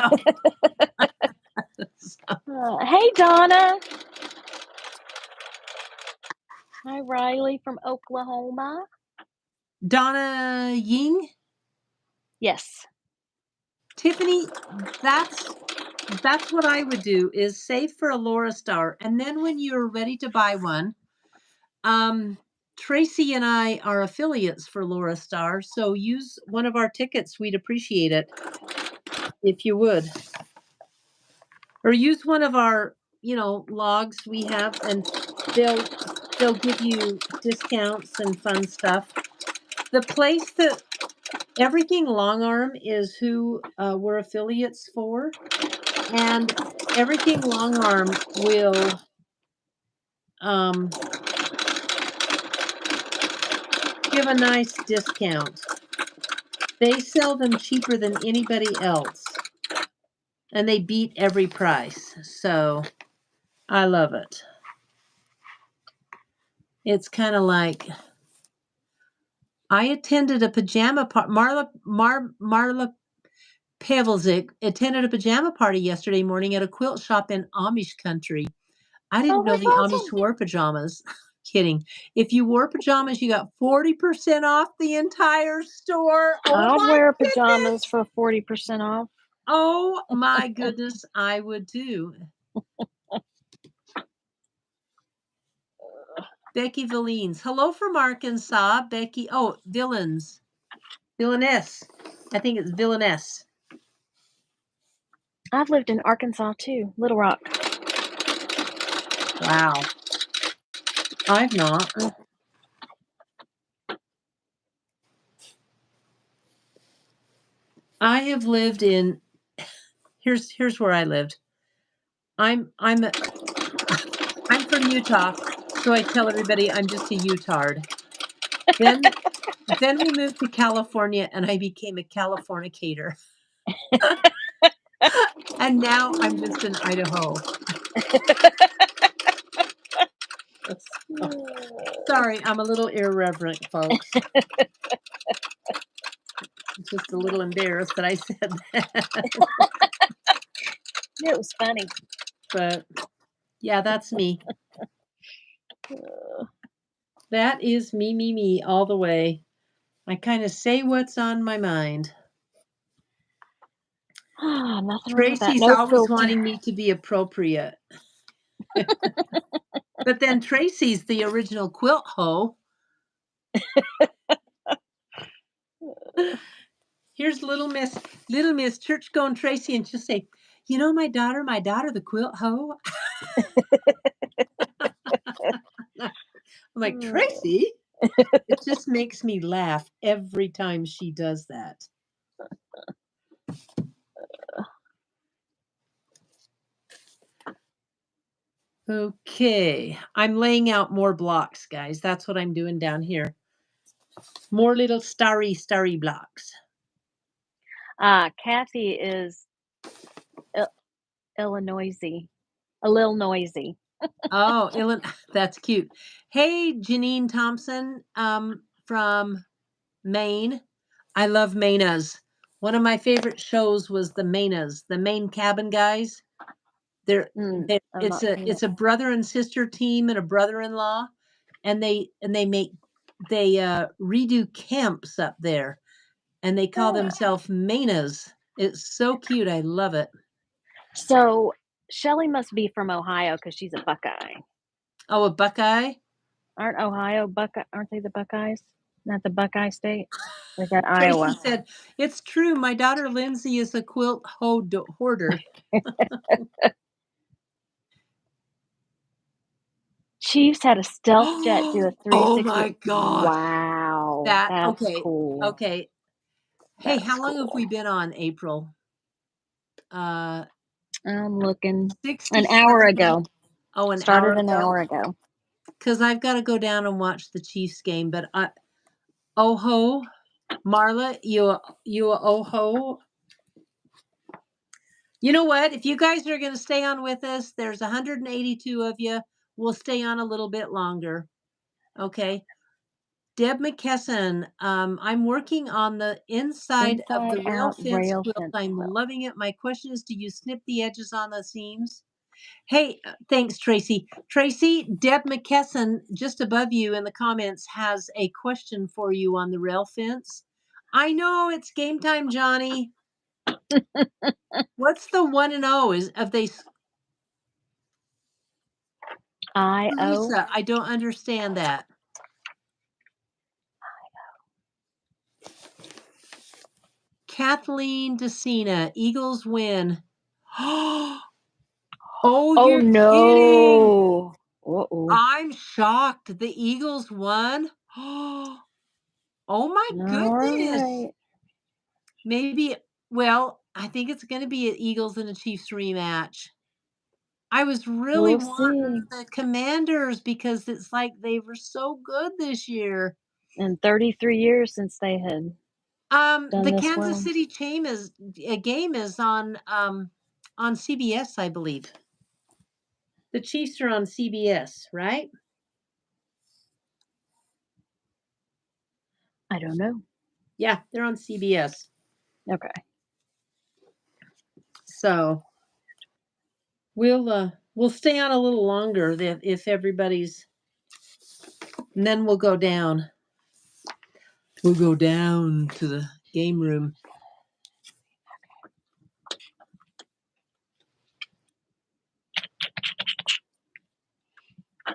Hey, Donna. Hi, Riley from Oklahoma. Donna Ying, Yes. Tiffany, that's what I would do is save for a Laura Star, and then when you're ready to buy one, Tracy and I are affiliates for Laura Star, so use one of our tickets. We'd appreciate it if you would, or use one of our logs we have, and they'll give you discounts and fun stuff. The place that Everything Long Arm is who we're affiliates for, and Everything Long Arm will give a nice discount. They sell them cheaper than anybody else, and they beat every price. So I love it. It's kind of like I attended a pajama party. Marla Pavelzik attended a pajama party yesterday morning at a quilt shop in Amish country. I didn't Oh, know that's the Amish awesome. wore pajamas. Kidding. If you wore pajamas, you got 40% off the entire store. Oh I'd my wear pajamas goodness. for 40% off. Oh my goodness, I would too. Becky Valines. Hello from Arkansas. Becky. Oh, Villains. Villainess. I think it's Villainess. I've lived in Arkansas too, Little Rock. Wow. I've not. I have lived in here's where I lived. I'm I'm from Utah, so I tell everybody I'm just a Utard. Then we moved to California, and I became a Californicator. And now I'm just in Idaho. Sorry, I'm a little irreverent, folks. Just a little embarrassed that I said that. It was funny. But yeah, that's me. That is me all the way. I kind of say what's on my mind. Nothing wrong with that. Tracy's No always filter. wanting me to be appropriate. But then Tracy's the original quilt hoe. Here's little Miss church going Tracy, and she'll say, "You know my daughter, the quilt hoe." I'm like, Tracy? It just makes me laugh every time she does that. Okay, I'm laying out more blocks, guys. That's what I'm doing down here. More little starry blocks. Kathy is Illinoisy, a little noisy. Oh, that's cute. Hey, Janine Thompson, from Maine. I love Maina's. One of my favorite shows was the Mainas, the Maine Cabin Guys. It's a brother and sister team and a brother-in-law, and they redo camps up there, and they call themselves Mainas. It's so cute. I love it. So Shelly must be from Ohio because she's a Buckeye. Oh, a Buckeye? Aren't they the Buckeyes? Not the Buckeye State? Or is that Tracy Iowa? said, "It's true. My daughter Lindsay is a quilt hoarder." Chiefs had a stealth jet do a 360. Oh my gosh. Wow. That's cool. Okay. Hey, how long have we been on, April? I'm looking. 60 An hour ago. Oh, an Started hour an hour ago. Because I've got to go down and watch the Chiefs game. But oh-ho, Marla, you oh-ho. You know what? If you guys are going to stay on with us, there's 182 of you. We'll stay on a little bit longer. Okay. Deb McKesson, I'm working on the inside of the rail fence quilt. I'm loving it. My question is, do you snip the edges on the seams? Hey, thanks, Tracy. Tracy, Deb McKesson, just above you in the comments, has a question for you on the rail fence. I know it's game time, Johnny. What's the 1 and 0? Lisa, I don't understand that. Kathleen DeCina, Eagles win. Oh, you're no. kidding. Uh-oh. I'm shocked. The Eagles won. Oh my goodness. Right. Maybe, well, I think it's going to be an Eagles and a Chiefs rematch. I was really wanting the Commanders because it's like they were so good this year. In 33 years since they had the Kansas City game is on CBS, I believe. The Chiefs are on CBS, right? I don't know. Yeah, they're on CBS. Okay. So we'll stay on a little longer if everybody's, and then we'll go down. We'll go down to the game room.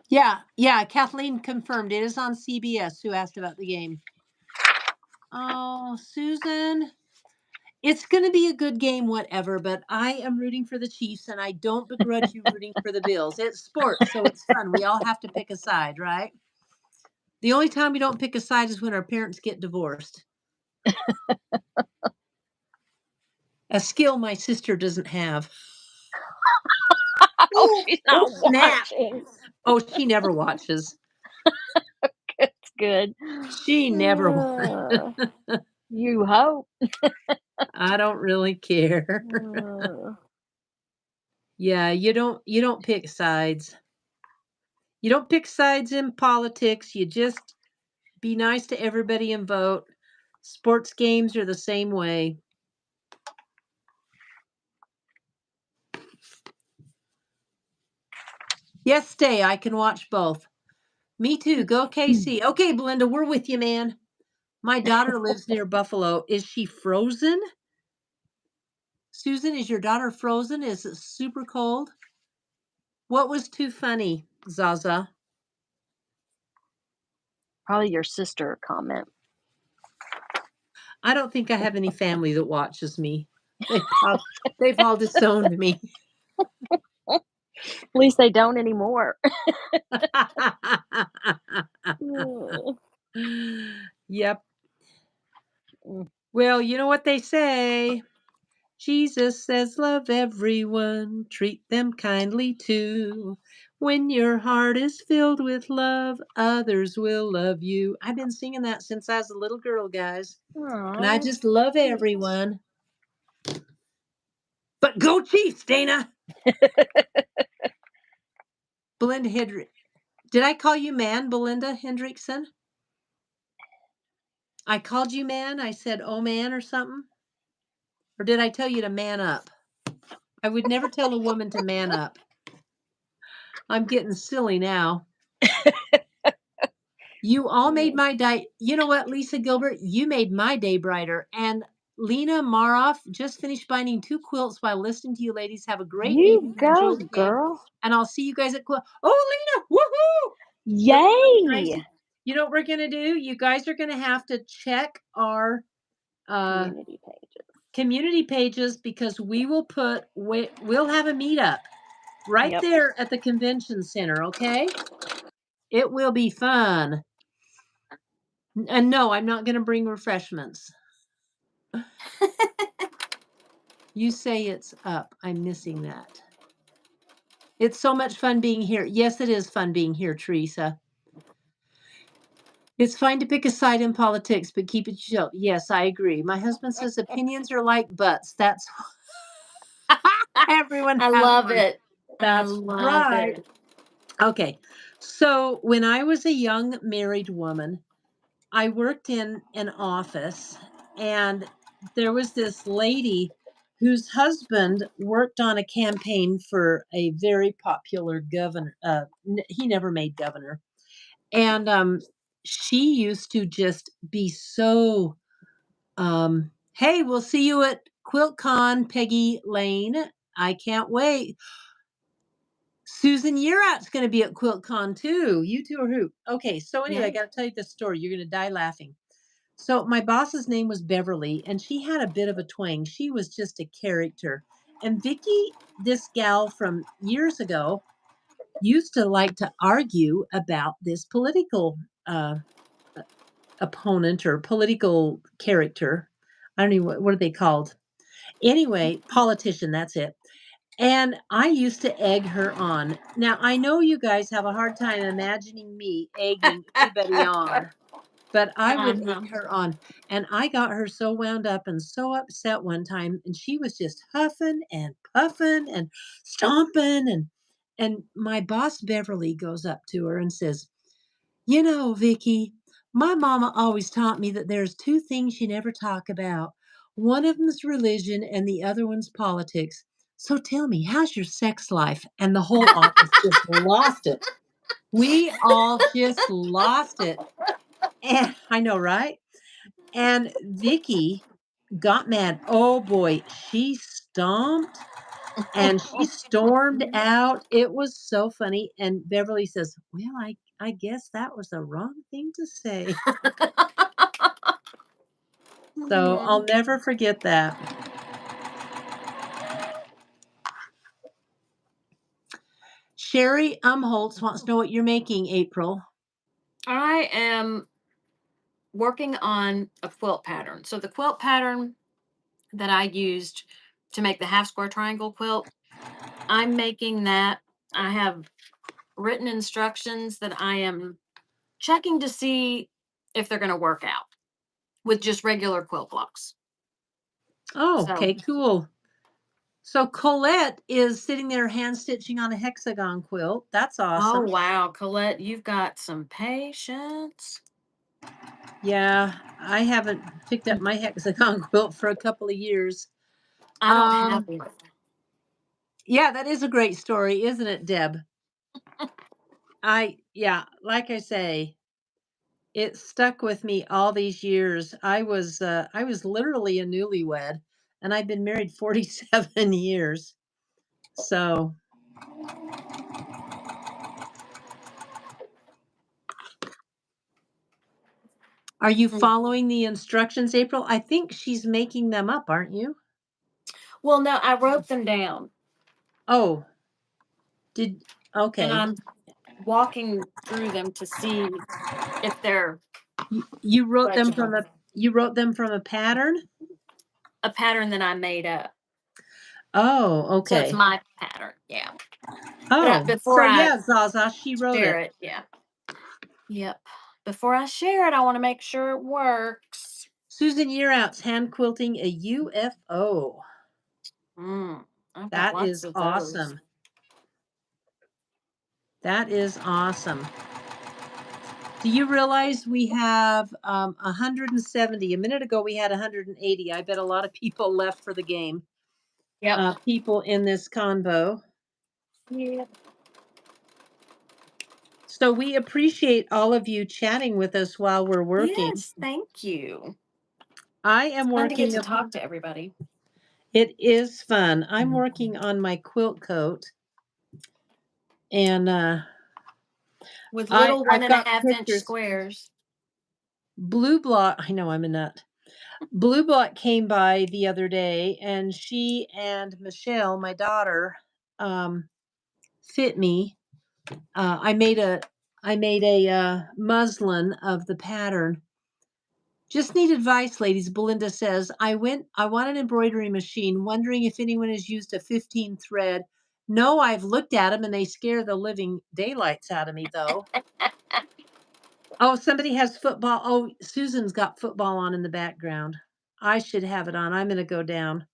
Yeah, Kathleen confirmed it is on CBS. Who asked about the game? Oh, Susan, it's going to be a good game, whatever, but I am rooting for the Chiefs, and I don't begrudge you rooting for the Bills. It's sports, so it's fun. We all have to pick a side, right? The only time we don't pick a side is when our parents get divorced. A skill my sister doesn't have. Oh, she's not snap. watching. Oh, she never watches. It's good. She never Uh, you hope. I don't really care. Uh, Yeah, you don't pick sides. You don't pick sides in politics. You just be nice to everybody and vote. Sports games are the same way. Yes, stay. I can watch both. Me too. Go KC. Okay, Belinda, we're with you, man. My daughter lives near Buffalo. Is she frozen? Susan, is your daughter frozen? Is it super cold? What was too funny, Zaza? Probably your sister comment. I don't think I have any family that watches me. They've all disowned me. At least they don't anymore. Mm. Yep. Mm. Well, you know what they say. Jesus says, love everyone, treat them kindly too. When your heart is filled with love, others will love you. I've been singing that since I was a little girl, guys. And I Aw, just love cute. everyone. But go Chiefs, Dana. Belinda Hendrick. Did I call you man, Belinda Hendrickson? I called you man. I said, oh man, or something. Or did I tell you to man up? I would never tell a woman to man up. I'm getting silly now. You all made my day. You know what, Lisa Gilbert? You made my day brighter. And Lena Maroff just finished binding 2 quilts while listening to you ladies. Have a great You evening. Enjoy go, the game. girl. And I'll see you guys at quilt. Oh, Lena! Woohoo! Let me tell you guys. Yay! You know what we're gonna do? You guys are gonna have to check our Community pages. community pages because we'll have a meetup right Yep. there at the convention center. Okay, it will be fun. And no, I'm not going to bring refreshments. You say it's up. I'm missing that. It's so much fun being here. Yes, it is fun being here, Teresa. It's fine to pick a side in politics, but keep it chill. Yes, I agree. My husband says opinions are like butts. That's everyone I has love one. it. I That's love right. it. Okay. So when I was a young married woman, I worked in an office and there was this lady whose husband worked on a campaign for a very popular governor. He never made governor. And she used to just be so, hey, we'll see you at QuiltCon, Peggy Lane. I can't wait. Susan Yerat's going to be at QuiltCon too. You two are who? Okay, so anyway, I Yay. got to tell you this story. You're going to die laughing. So my boss's name was Beverly, and she had a bit of a twang. She was just a character. And Vicky, this gal from years ago, used to like to argue about this political opponent or political character. I don't know what are they called. Anyway, politician, that's it. And I used to egg her on. Now, I know you guys have a hard time imagining me egging anybody on, but I would Uh-huh. egg her on. And I got her so wound up and so upset one time, and she was just huffing and puffing and stomping. And my boss, Beverly, goes up to her and says, you know, Vicky, my mama always taught me that there's 2 things you never talk about. One of them's religion and the other one's politics. So tell me, how's your sex life? And the whole office just lost it. We all just lost it. And I know, right? And Vicky got mad. Oh boy, she stomped and she stormed out. It was so funny. And Beverly says, well, I guess that was the wrong thing to say. So I'll never forget that. Sherry Umholtz wants to know what you're making, April. I am working on a quilt pattern. So the quilt pattern that I used to make the half square triangle quilt, I'm making that. I have written instructions that I am checking to see if they're going to work out with just regular quilt blocks. Oh, So, okay, cool. So Colette is sitting there hand stitching on a hexagon quilt. That's oh awesome. wow, Colette, you've got some patience. Yeah, I haven't picked up my hexagon quilt for a couple of years. I don't have Um, one. yeah, that is a great story, isn't it, Deb? Yeah, like I say, it stuck with me all these years. I was literally a newlywed, and I've been married 47 years. So, are you following the instructions, April? I think she's making them up, aren't you? Well, no, I wrote them down Oh, did and okay. I'm walking through them to see if they're You wrote them from legible. a pattern? A pattern that I made up. Oh, So it's okay. my pattern. Yeah. But Oh, before so I yeah, Zaza, she wrote share it. it, yeah. Yep. Before I share it, I want to make sure it works. Susan Yearout's hand quilting a UFO. I've got That lots is of those. awesome. That is awesome. Do you realize we have 170? A minute ago we had 180. I bet a lot of people left for the game. Yep. People in this convo. Yep. So we appreciate all of you chatting with us while we're working. Yes, thank you. I am Fun to get working. to talk to everybody. It is fun. I'm working on my quilt coat, and With little one I've and a got half inch pictures. squares. Blue Block. I know I'm a nut. Blue Block came by the other day, and she and Michelle, my daughter, fit me. I made a muslin of the pattern. Just need advice, ladies. Belinda says, I want an embroidery machine, wondering if anyone has used a 15 thread. No, I've looked at them and they scare the living daylights out of me, though. Oh, somebody has football. Oh, Susan's got football on in the background. I should have it on. I'm going to go down.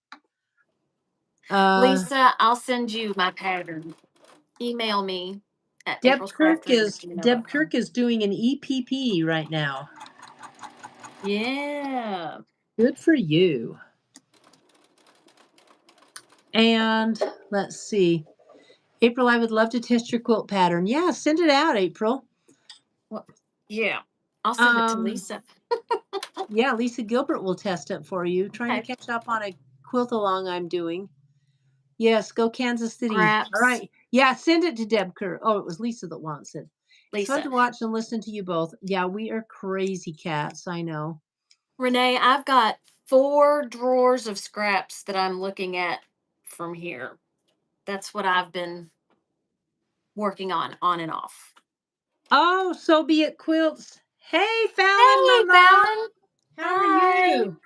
Lisa, I'll send you my pattern. Email me at Deb aprilscraftroom@gmail.com. Kirk is doing an EPP right now. Yeah. Good for you. And let's see. April, I would love to test your quilt pattern. Yeah, send it out, April. Well, yeah. I'll send it to Lisa. Yeah, Lisa Gilbert will test it for you. Trying to Okay. catch up on a quilt along I'm doing. Yes, go Kansas City. All Scraps. right. Yeah, send it to Deb Kerr. Oh, it was Lisa that wants it. It's fun Lisa. to watch and listen to you both. Yeah, we are crazy cats. I know. Renee, I've got 4 drawers of scraps that I'm looking at from here. That's what I've been working on and off. Oh, so be it quilts. Hey, Fallon, Hey, Mama. Fallon. How are Hi. you?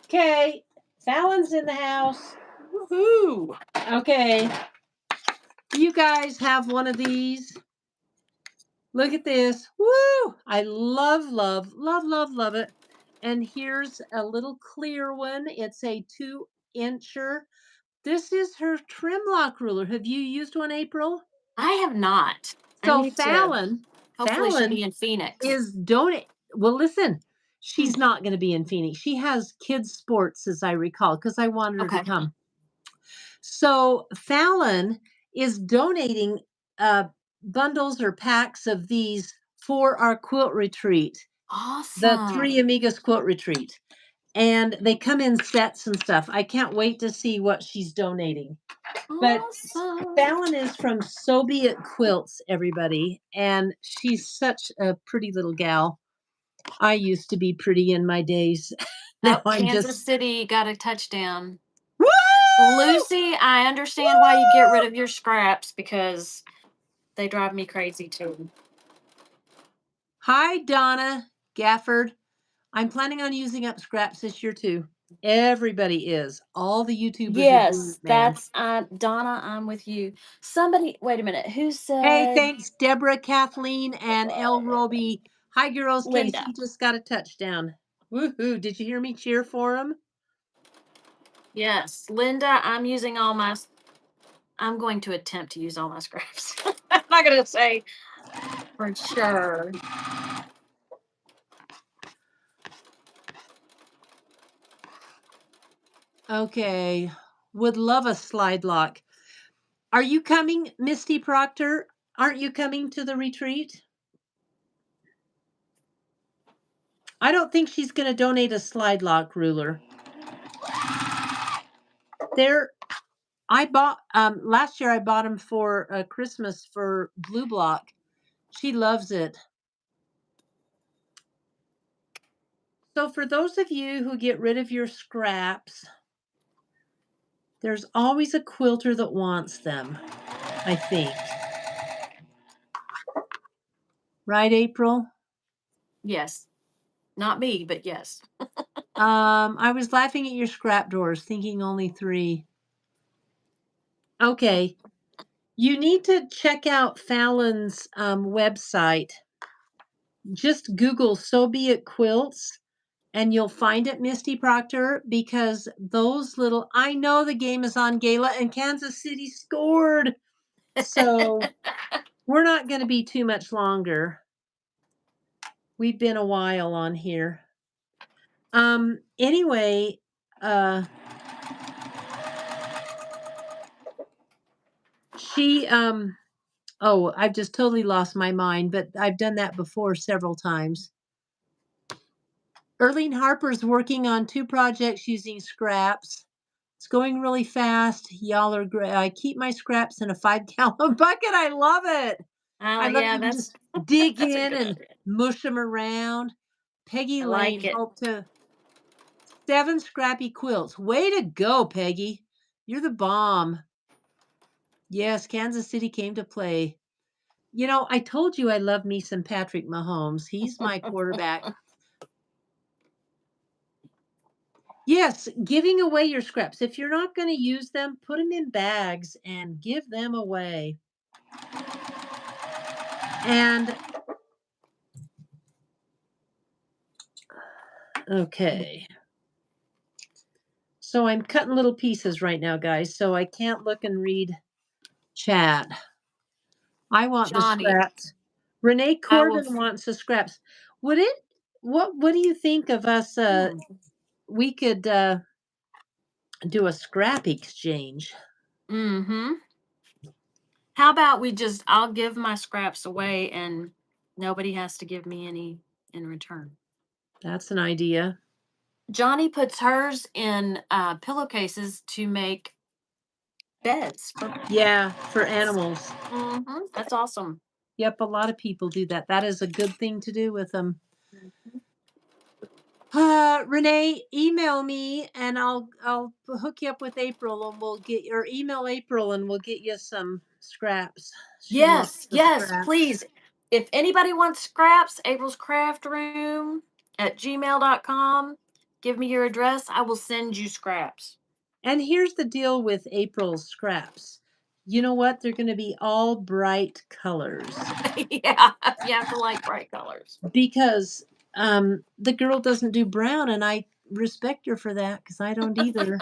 Okay, Fallon's in the house. Woohoo. Okay. You guys have one of these. Look at this. Woo! I love, love, love, love, love it. And here's a little clear one. It's a 2-incher. This is her trim lock ruler. Have you used one, April? I have not. I So need to. Hopefully she'll Fallon be in Phoenix. is donate. Well, listen, Hmm. she's not going to be in Phoenix. She has kids sports, as I recall, because I wanted her to Okay. come. So Fallon is donating bundles or packs of these for our quilt retreat, the Three Awesome. Amigas quilt retreat. And they come in sets and stuff. I can't wait to see what she's donating. But Awesome. Fallon is from So Be It Quilts, everybody. And she's such a pretty little gal. I used to be pretty in my days. Now Oh, I'm Kansas just, City got a touchdown. woo! Lucy, I understand why you get rid of your scraps because they drive me crazy too. Hi, Donna Gafford. I'm planning on using up scraps this year too. Everybody is. All the YouTubers are doing Yes, it now. that's Donna, I'm with you. Somebody, wait a minute, who Hey, said thanks, Deborah, Kathleen, and El Roby. Hi, girls. Linda? Casey just got a touchdown. Woohoo. Did you hear me cheer for him? Yes, Linda, I'm going to attempt to use all my scraps. I'm not going to say for sure. Okay. Would love a slide lock. Are you coming, Misty Proctor? Aren't you coming to the retreat? I don't think she's going to donate a slide lock ruler. There, I bought last year. I bought them for Christmas for Blue Block. She loves it. So for those of you who get rid of your scraps, there's always a quilter that wants them, I think. Right, April? Yes. Not me, but yes. I was laughing at your scrap drawers, thinking only 3. Okay. You need to check out Fallon's website. Just Google So Be It Quilts and you'll find it, Misty Proctor, because those little, I know the game is on Gala and Kansas City scored. So we're not going to be too much longer. We've been a while on here. Anyway, she, oh, I've just totally lost my mind, but I've done that before several times. Erlene Harper's working on 2 projects using scraps. It's going really fast. Y'all are great. I keep my scraps in a 5-gallon bucket. I love it. Oh, I love yeah, you can that's just dig that's a in good and idea. mush them around. Peggy I Lane like it. helped to 7 scrappy quilts. Way to go, Peggy. You're the bomb. Yes, Kansas City came to play. You know, I told you I love me some Patrick Mahomes. He's my quarterback. Yes, giving away your scraps. If you're not going to use them, put them in bags and give them away. And okay. So I'm cutting little pieces right now, guys. So I can't look and read chat. I want the Johnny, scraps. Renee I will. Corbin wants the scraps. Would it? What do you think of us? We could do a scrap exchange. Mm-hmm. How about I'll give my scraps away and nobody has to give me any in return. That's an idea. Johnny puts hers in pillowcases to make beds for Yeah, for pets. animals. Mm-hmm. That's awesome. Yep, a lot of people do that. That is a good thing to do with them. Mhm. Renee, email me and I'll hook you up with April and we'll get your email April and we'll get you some scraps. She wants Yes, the yes, scraps. please. If anybody wants scraps, April's Craft Room at gmail.com. Give me your address. I will send you scraps. And here's the deal with April's scraps. You know what? They're going to be all bright colors Yeah, you have to like bright colors. because the girl doesn't do brown and I respect her for that because I don't either.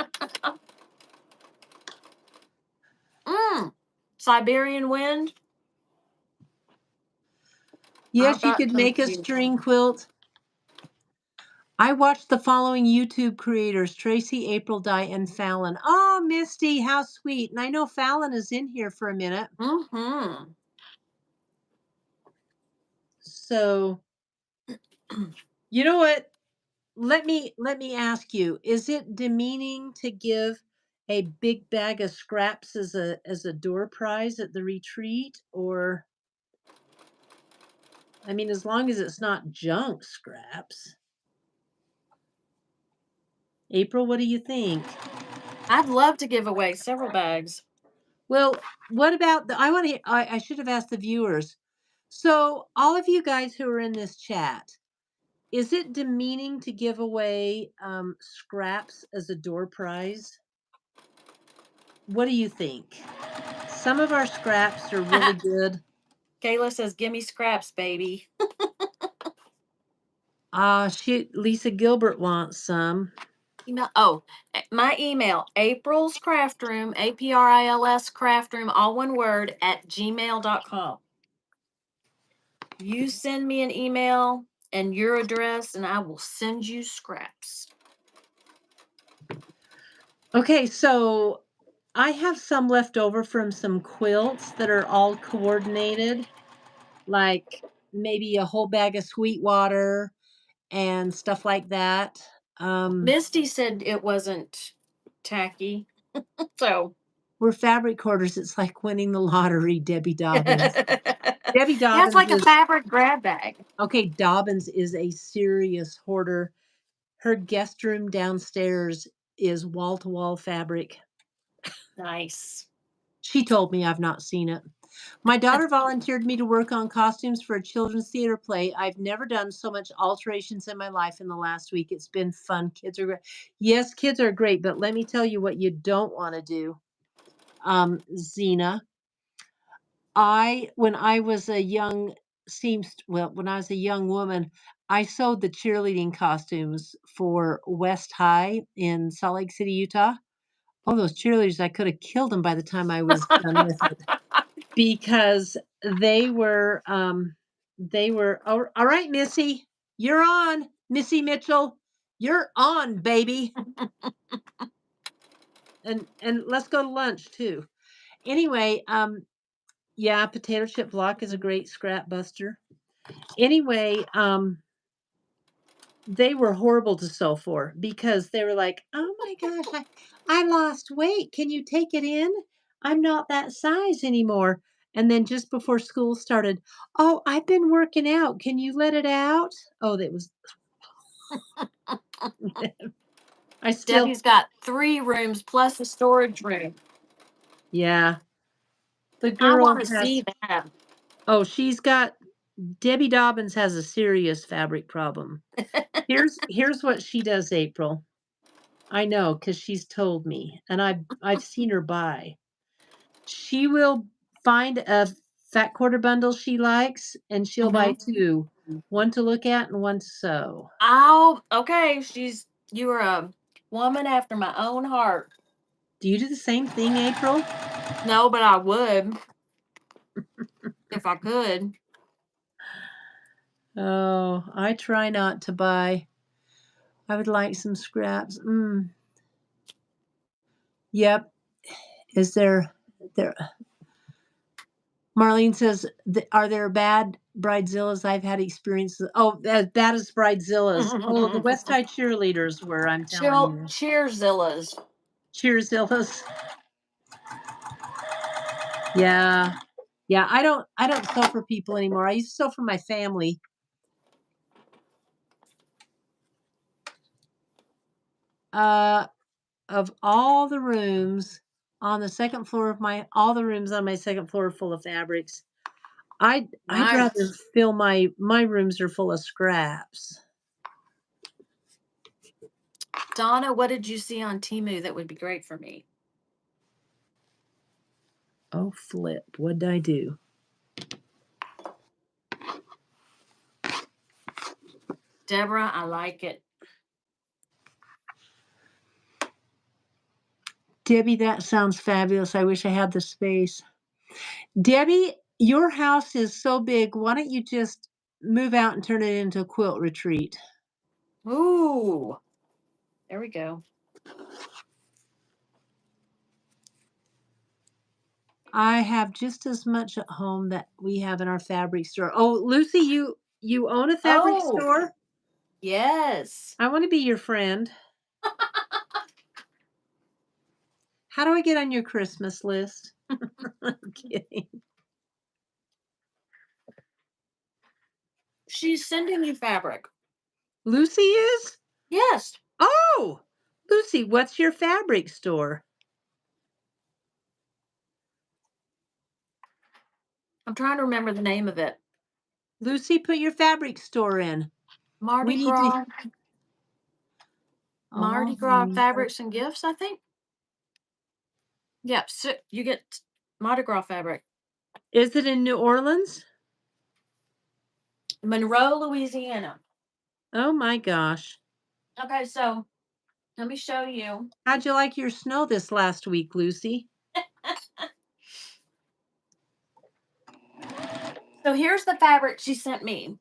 Siberian wind. Yes, I've you got could some make for a you. string quilt. I watched the following YouTube creators, Tracy, April Dye, and Fallon. Oh, Misty, how sweet. And I know Fallon is in here for a minute. Mm-hmm. So, you know what? Let me ask you, is it demeaning to give a big bag of scraps as a door prize at the retreat? Or I mean, as long as it's not junk scraps. April, what do you think? I'd love to give away several bags. Well, what about I want to I should have asked the viewers. So, all of you guys who are in this chat, Is it demeaning to give away scraps as a door prize? What do you think? Some of our scraps are really good. Kayla says, "Gimme scraps, baby." Lisa Gilbert wants some. My email, April's Craft Room, APRILS Craft Room, all one word, at gmail.com. You send me an email and your address, and I will send you scraps. Okay, so I have some left over from some quilts that are all coordinated, like maybe a whole bag of Sweetwater and stuff like that. Misty said it wasn't tacky. So We're fabric hoarders. It's like winning the lottery, Debbie Dobbins. yeah, Debbie it's Dobbins like a is fabric grab bag. okay. Dobbins is a serious hoarder. Her guest room downstairs is wall to wall fabric. Nice. She told me I've not seen it. My daughter volunteered me to work on costumes for a children's theater play. I've never done so much alterations in my life in the last week. It's been fun. Kids are great. Yes, kids are great, but let me tell you what you don't want to do. Zena, when I was a young when I was a young woman, I sewed the cheerleading costumes for West High in Salt Lake City, Utah. Oh, those cheerleaders, I could have killed them by the time I was done with it because they were all right, Missy. You're on, Missy Mitchell. You're on, baby. And let's go to lunch too. Anyway, yeah, potato chip block is a great scrap buster. Anyway, they were horrible to sew for because they were like, "Oh my gosh, I lost weight. Can you take it in? I'm not that size anymore." And then just before school started, "Oh, I've been working out. Can you let it out?" Oh, that was I still Debbie's got 3 rooms plus a storage room. yeah. The I girl want to has see that. oh, she's got Debbie Dobbins has a serious fabric problem. Here's what she does, April. I know because she's told me, and I've seen her buy. She will find a fat quarter bundle she likes, and she'll buy Mhm. 2, one to look at and one to sew. Okay. You are a woman after my own heart. Do you do the same thing, April? No, but I would if I could. Oh, I try not to buy. I would like some scraps. Yep. Is there Marlene says, "Are there bad bridezillas? I've had experiences." Oh, as bad as bridezillas. Oh, the West Side cheerleaders were, I'm telling you. Cheerzillas. Cheerzillas. Yeah. Yeah, I don't sew for people anymore. I used to sew for my family. Uh, of all the rooms on the second floor of my all the rooms on my second floor are full of fabrics. I'd rather Nice. fill my rooms are full of scraps. Donna, what did you see on Temu that would be great for me? Oh, flip. What'd I do? Deborah, I like it. Debbie, that sounds fabulous. I wish I had the space. Debbie, your house is so big. Why don't you just move out and turn it into a quilt retreat? Ooh, there we go. I have just as much at home that we have in our fabric store. Oh, Lucy, you own a fabric Oh, store? yes. I want to be your friend. How do I get on your Christmas list? I'm kidding. She's sending you fabric. Lucy is? Yes. Oh, Lucy, what's your fabric store? I'm trying to remember the name of it. Lucy, put your fabric store in. Mardi We need to. Gras, Mardi Oh, Gras fabrics and gifts, I think. Yep, so you get Mardi Gras fabric. is it in New Orleans? Monroe, Louisiana. Oh my gosh. Okay, so let me show you. How'd you like your snow this last week, Lucy? So here's the fabric she sent me.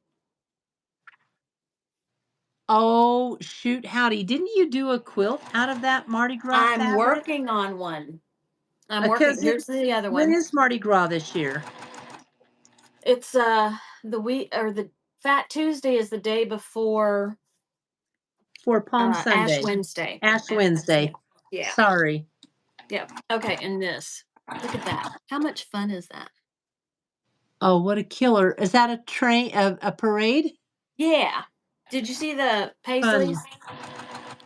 Oh, shoot, howdy. Didn't you do a quilt out of that Mardi Gras I'm fabric? working on one. I'm working. Because Here's the other when one. is Mardi Gras this year? It's the week or the Fat Tuesday is the day before For Palm Ash Sunday. Wednesday. Ash Wednesday. Yeah. Sorry. Yep. Okay, and this. Look at that. How much fun is that? Oh, what a killer. Is that a train, a parade? Yeah. Did you see the Fun. paisleys?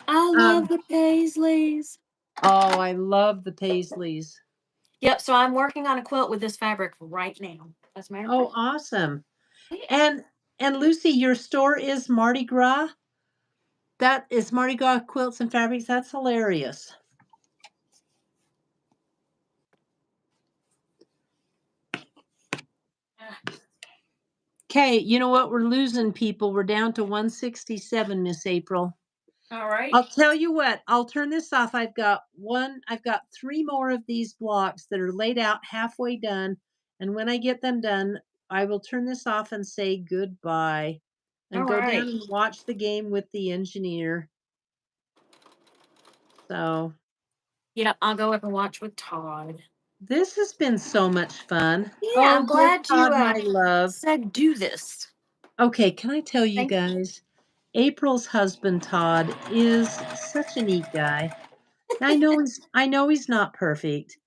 I Um, love the paisleys. oh, I love the paisleys. Yep. So I'm working on a quilt with this fabric right now. As a matter of Oh, fact. awesome. Yeah. And Lucy, your store is Mardi Gras? That is Mardi Gras quilts and fabrics. That's hilarious. Okay, you know what? We're losing people. We're down to 167, Miss April. All right. I'll tell you what, I'll turn this off. I've got 3 more of these blocks that are laid out halfway done. And when I get them done, I will turn this off and say goodbye and All go right. down and watch the game with the engineer. So Yep. I'll go up and watch with Todd. this has been so much fun. Yeah, Oh, I'm dear glad you Todd, my love. said do this. Okay, can I tell you Thank guys? April's husband Todd is such a neat guy. I know he's not perfect,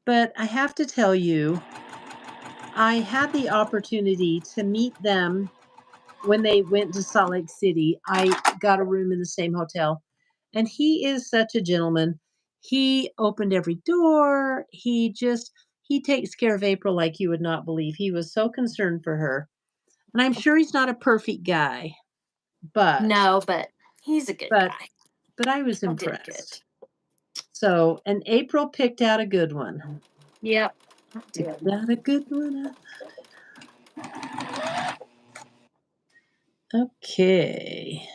but I have to tell you, I had the opportunity to meet them when they went to Salt Lake City. I got a room in the same hotel, and he is such a gentleman. He opened every door. He takes care of April like you would not believe. He was so concerned for her. And I'm sure he's not a perfect guy, but No, but he's a good but guy. but I was I did impressed. good. So, and April picked out a good one. Yep. I did. Picked out a good one. Okay.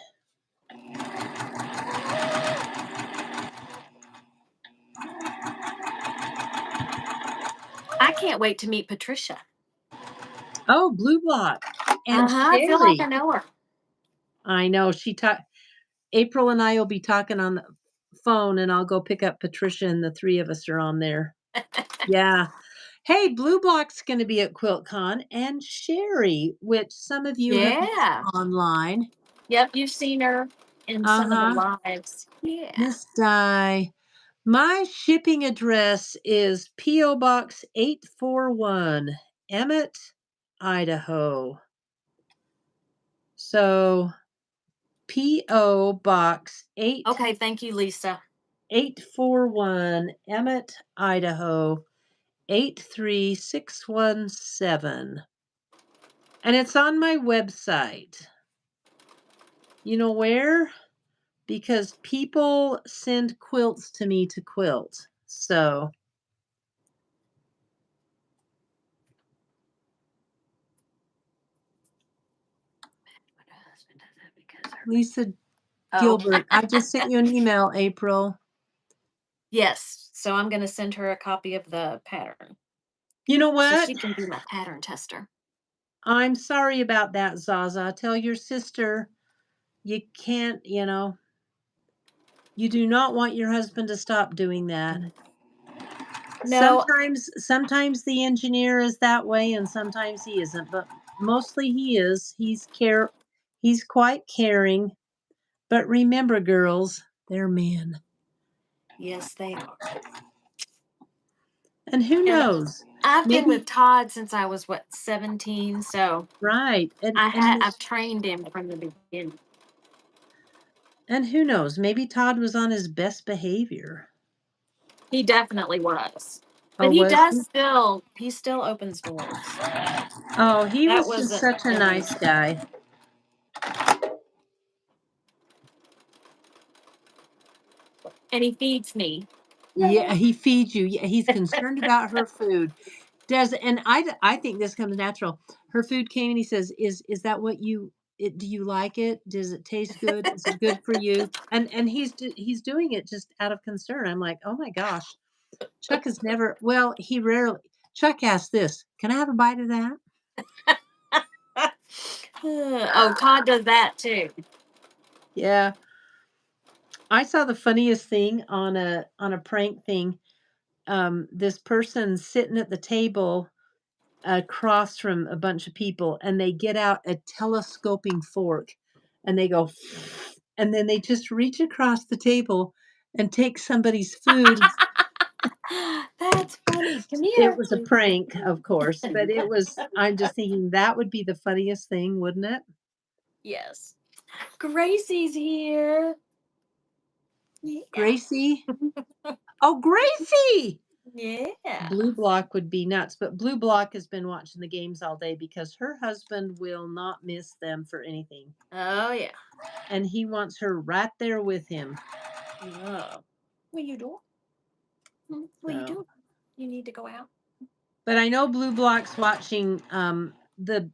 I can't wait to meet Patricia. Oh, Blue Block and I feel like Sherry. I know her. I know April and I will be talking on the phone, and I'll go pick up Patricia, and the 3 of us are on there. Yeah. Hey, Blue Block's going to be at QuiltCon, and Sherry, which some of you have met Yeah. online. Yep, you've seen her in some of the lives. Yeah. Miss Di. My shipping address is P.O. Box 841, Emmett, Idaho. So P.O. Box Okay, thank you, Lisa. 841, Emmett, Idaho 83617. And it's on my website. You know where? Because people send quilts to me to quilt. So Lisa Oh, Gilbert, I just sent you an email, April. yes. So I'm going to send her a copy of the pattern You know so what? she can be my pattern tester. I'm sorry about that, Zaza. Tell your sister you can't, you do not want your husband to stop doing that. No, Sometimes the engineer is that way and sometimes he isn't, but mostly he is. He's quite caring. But remember, girls, they're men. yes, they are. And who And knows? I've been Maybe with Todd since I was 17, so right. I've trained him from the beginning. And who knows? Maybe Todd was on his best behavior. He definitely was. But Oh, was he? he still opens doors. Oh, he That was just wasn't such a an nice issue. guy. And he feeds me. Yeah, he feeds you. Yeah, he's concerned about her food. And I think this comes natural. Her food came and he says, "Is that what do you like it? Does it taste good? Is it good for you?" And he's doing it just out of concern. I'm like, "Oh my gosh." Chuck has never well, he rarely Chuck asks this, "Can I have a bite of that?" Oh, Todd does that too. Yeah. I saw the funniest thing on a prank thing. This person sitting at the table across from a bunch of people, and they get out a telescoping fork, and they go, and then they just reach across the table and take somebody's food. That's funny. Come It here. was a prank, of course, but I'm just thinking that would be the funniest thing, wouldn't it? Yes. Gracie's here. Yeah. Gracie. Oh, Gracie! Yeah. Blue Block would be nuts, but Blue Block has been watching the games all day because her husband will not miss them for anything. Oh, yeah. And he wants her right there with him. Oh. What you doing? What you So, doing? You need to go out. but I know Blue Block's watching the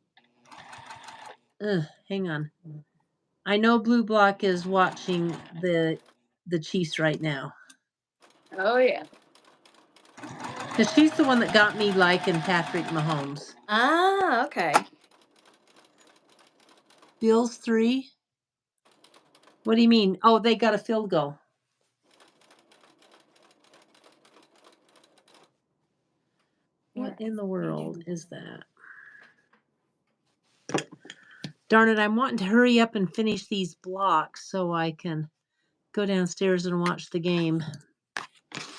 hang on. I know Blue Block is watching the Chiefs right now. Oh, yeah. Because she's the one that got me liking Patrick Mahomes. Ah, okay. Bills 3? What do you mean? Oh, they got a field goal. What in the world is that? Darn it, I'm wanting to hurry up and finish these blocks so I can go downstairs and watch the game.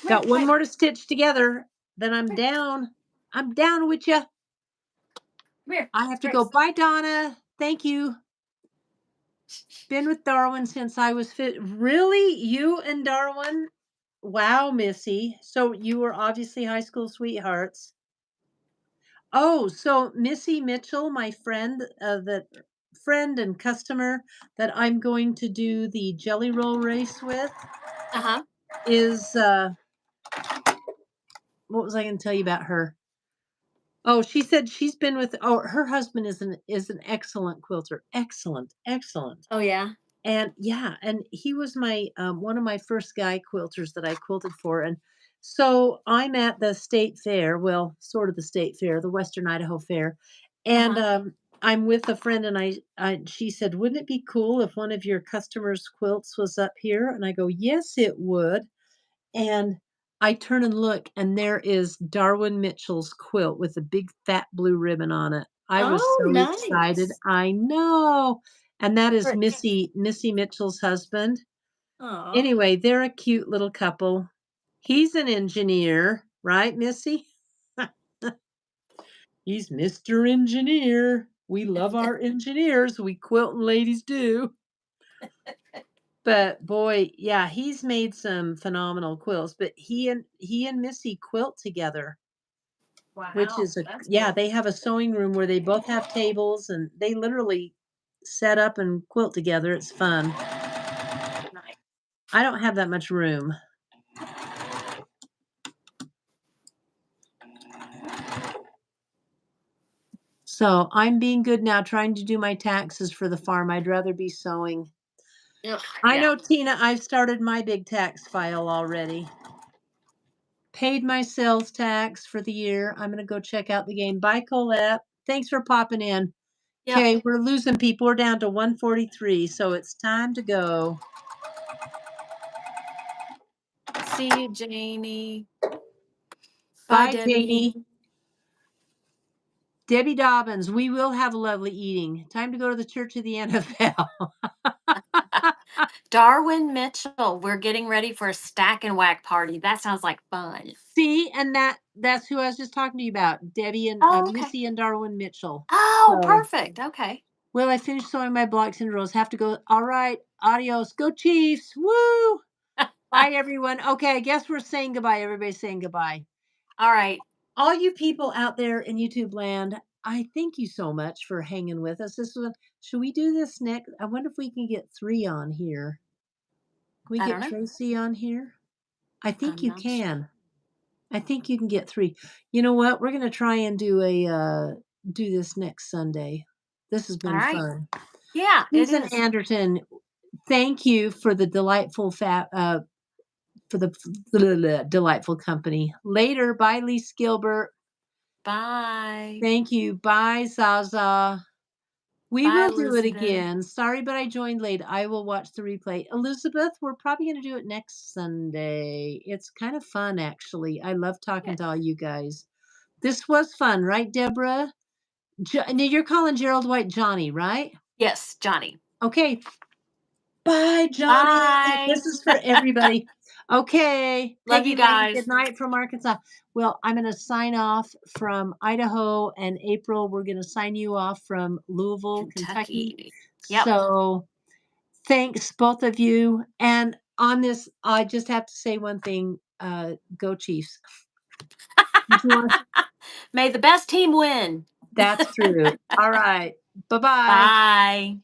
Got one more to stitch together, then I'm down. I'm down with you. Come here. I have to go. Bye, Donna. Thank you. Been with Darwin since I was fit. Really? You and Darwin? Wow, Missy. So you were obviously high school sweethearts. Oh, so Missy Mitchell, my friend, that friend and customer that I'm going to do the jelly roll race with, Uh-huh. is what was I going to tell you about her? Oh, she said she's been with. Oh, her husband is an excellent quilter. Excellent, excellent. Oh, yeah. And yeah, and he was my one of my first guy quilters that I quilted for. And so I'm at the state fair, well, sort of the state fair, the Western Idaho Fair, and Uh-huh. I'm with a friend, and she said, "Wouldn't it be cool if one of your customers' quilts was up here?" And I go, "Yes, it would." And I turn and look, and there is Darwin Mitchell's quilt with a big fat blue ribbon on it. I was Oh, so excited. nice. I know. And that is Pretty. Missy Mitchell's husband. Oh. Anyway, they're a cute little couple. He's an engineer, right, Missy? He's Mr. Engineer. We love our engineers. We quilting ladies do. But boy, yeah, he's made some phenomenal quilts. But he and Missy quilt together, which Wow. is a That's yeah. cool. They have a sewing room where they both have tables, and they literally set up and quilt together. It's fun. Nice. I don't have that much room. So I'm being good now, trying to do my taxes for the farm. I'd rather be sewing. Ugh, I yeah. know, Tina, I've started my big tax file already. Paid my sales tax for the year. I'm going to go check out the game. Bye, Colette. Thanks for popping in. Yep. Okay, we're losing people. We're down to 143, so it's time to go. See you, Janie. Bye, Bye, Debbie. Janie. Debbie Dobbins, we will have a lovely eating. Time to go to the Church of the NFL. Darwin Mitchell. We're getting ready for a stack and whack party. That sounds like fun. See, and that's who I was just talking to you about. Debbie and Oh, okay. Missy and Darwin Mitchell. Oh, So, perfect. Okay. well, I finished sewing my blocks and rows. Have to go. All right. Adios. Go Chiefs. Woo. Bye, everyone. Okay, I guess we're saying goodbye. Everybody's saying goodbye. All right. All you people out there in YouTube land, I thank you so much for hanging with us. Should we do this next? I wonder if we can get 3 on here. we I get don't know. Tracy on here? I think I'm you not sure. can. I think you can get 3. You know what? We're gonna try and do this next Sunday. This has All been right. fun. Yeah, it Susan is. Anderton, thank you for the delightful delightful company. Later, bye, Lise Gilbert. Bye. Thank you. Bye, Zaza. We Bye, will do it Elizabeth. again. Sorry, but I joined late. I will watch the replay. Elizabeth, we're probably going to do it next Sunday. It's kind of fun, actually. I love talking Yeah. to all you guys. This was fun, right, Deborah? Now you're calling Gerald White Johnny, right? Yes, Johnny. Okay. Bye, Johnny. Bye. This is for everybody. Okay. Love Peggy you Lane, guys. good night from Arkansas. Well, I'm going to sign off from Idaho, and April, we're going to sign you off from Louisville, Kentucky. Kentucky. Yep. So thanks, both of you. And on this, I just have to say one thing. Go Chiefs. Did you want to- May the best team win. That's true. All right. Bye-bye. Bye.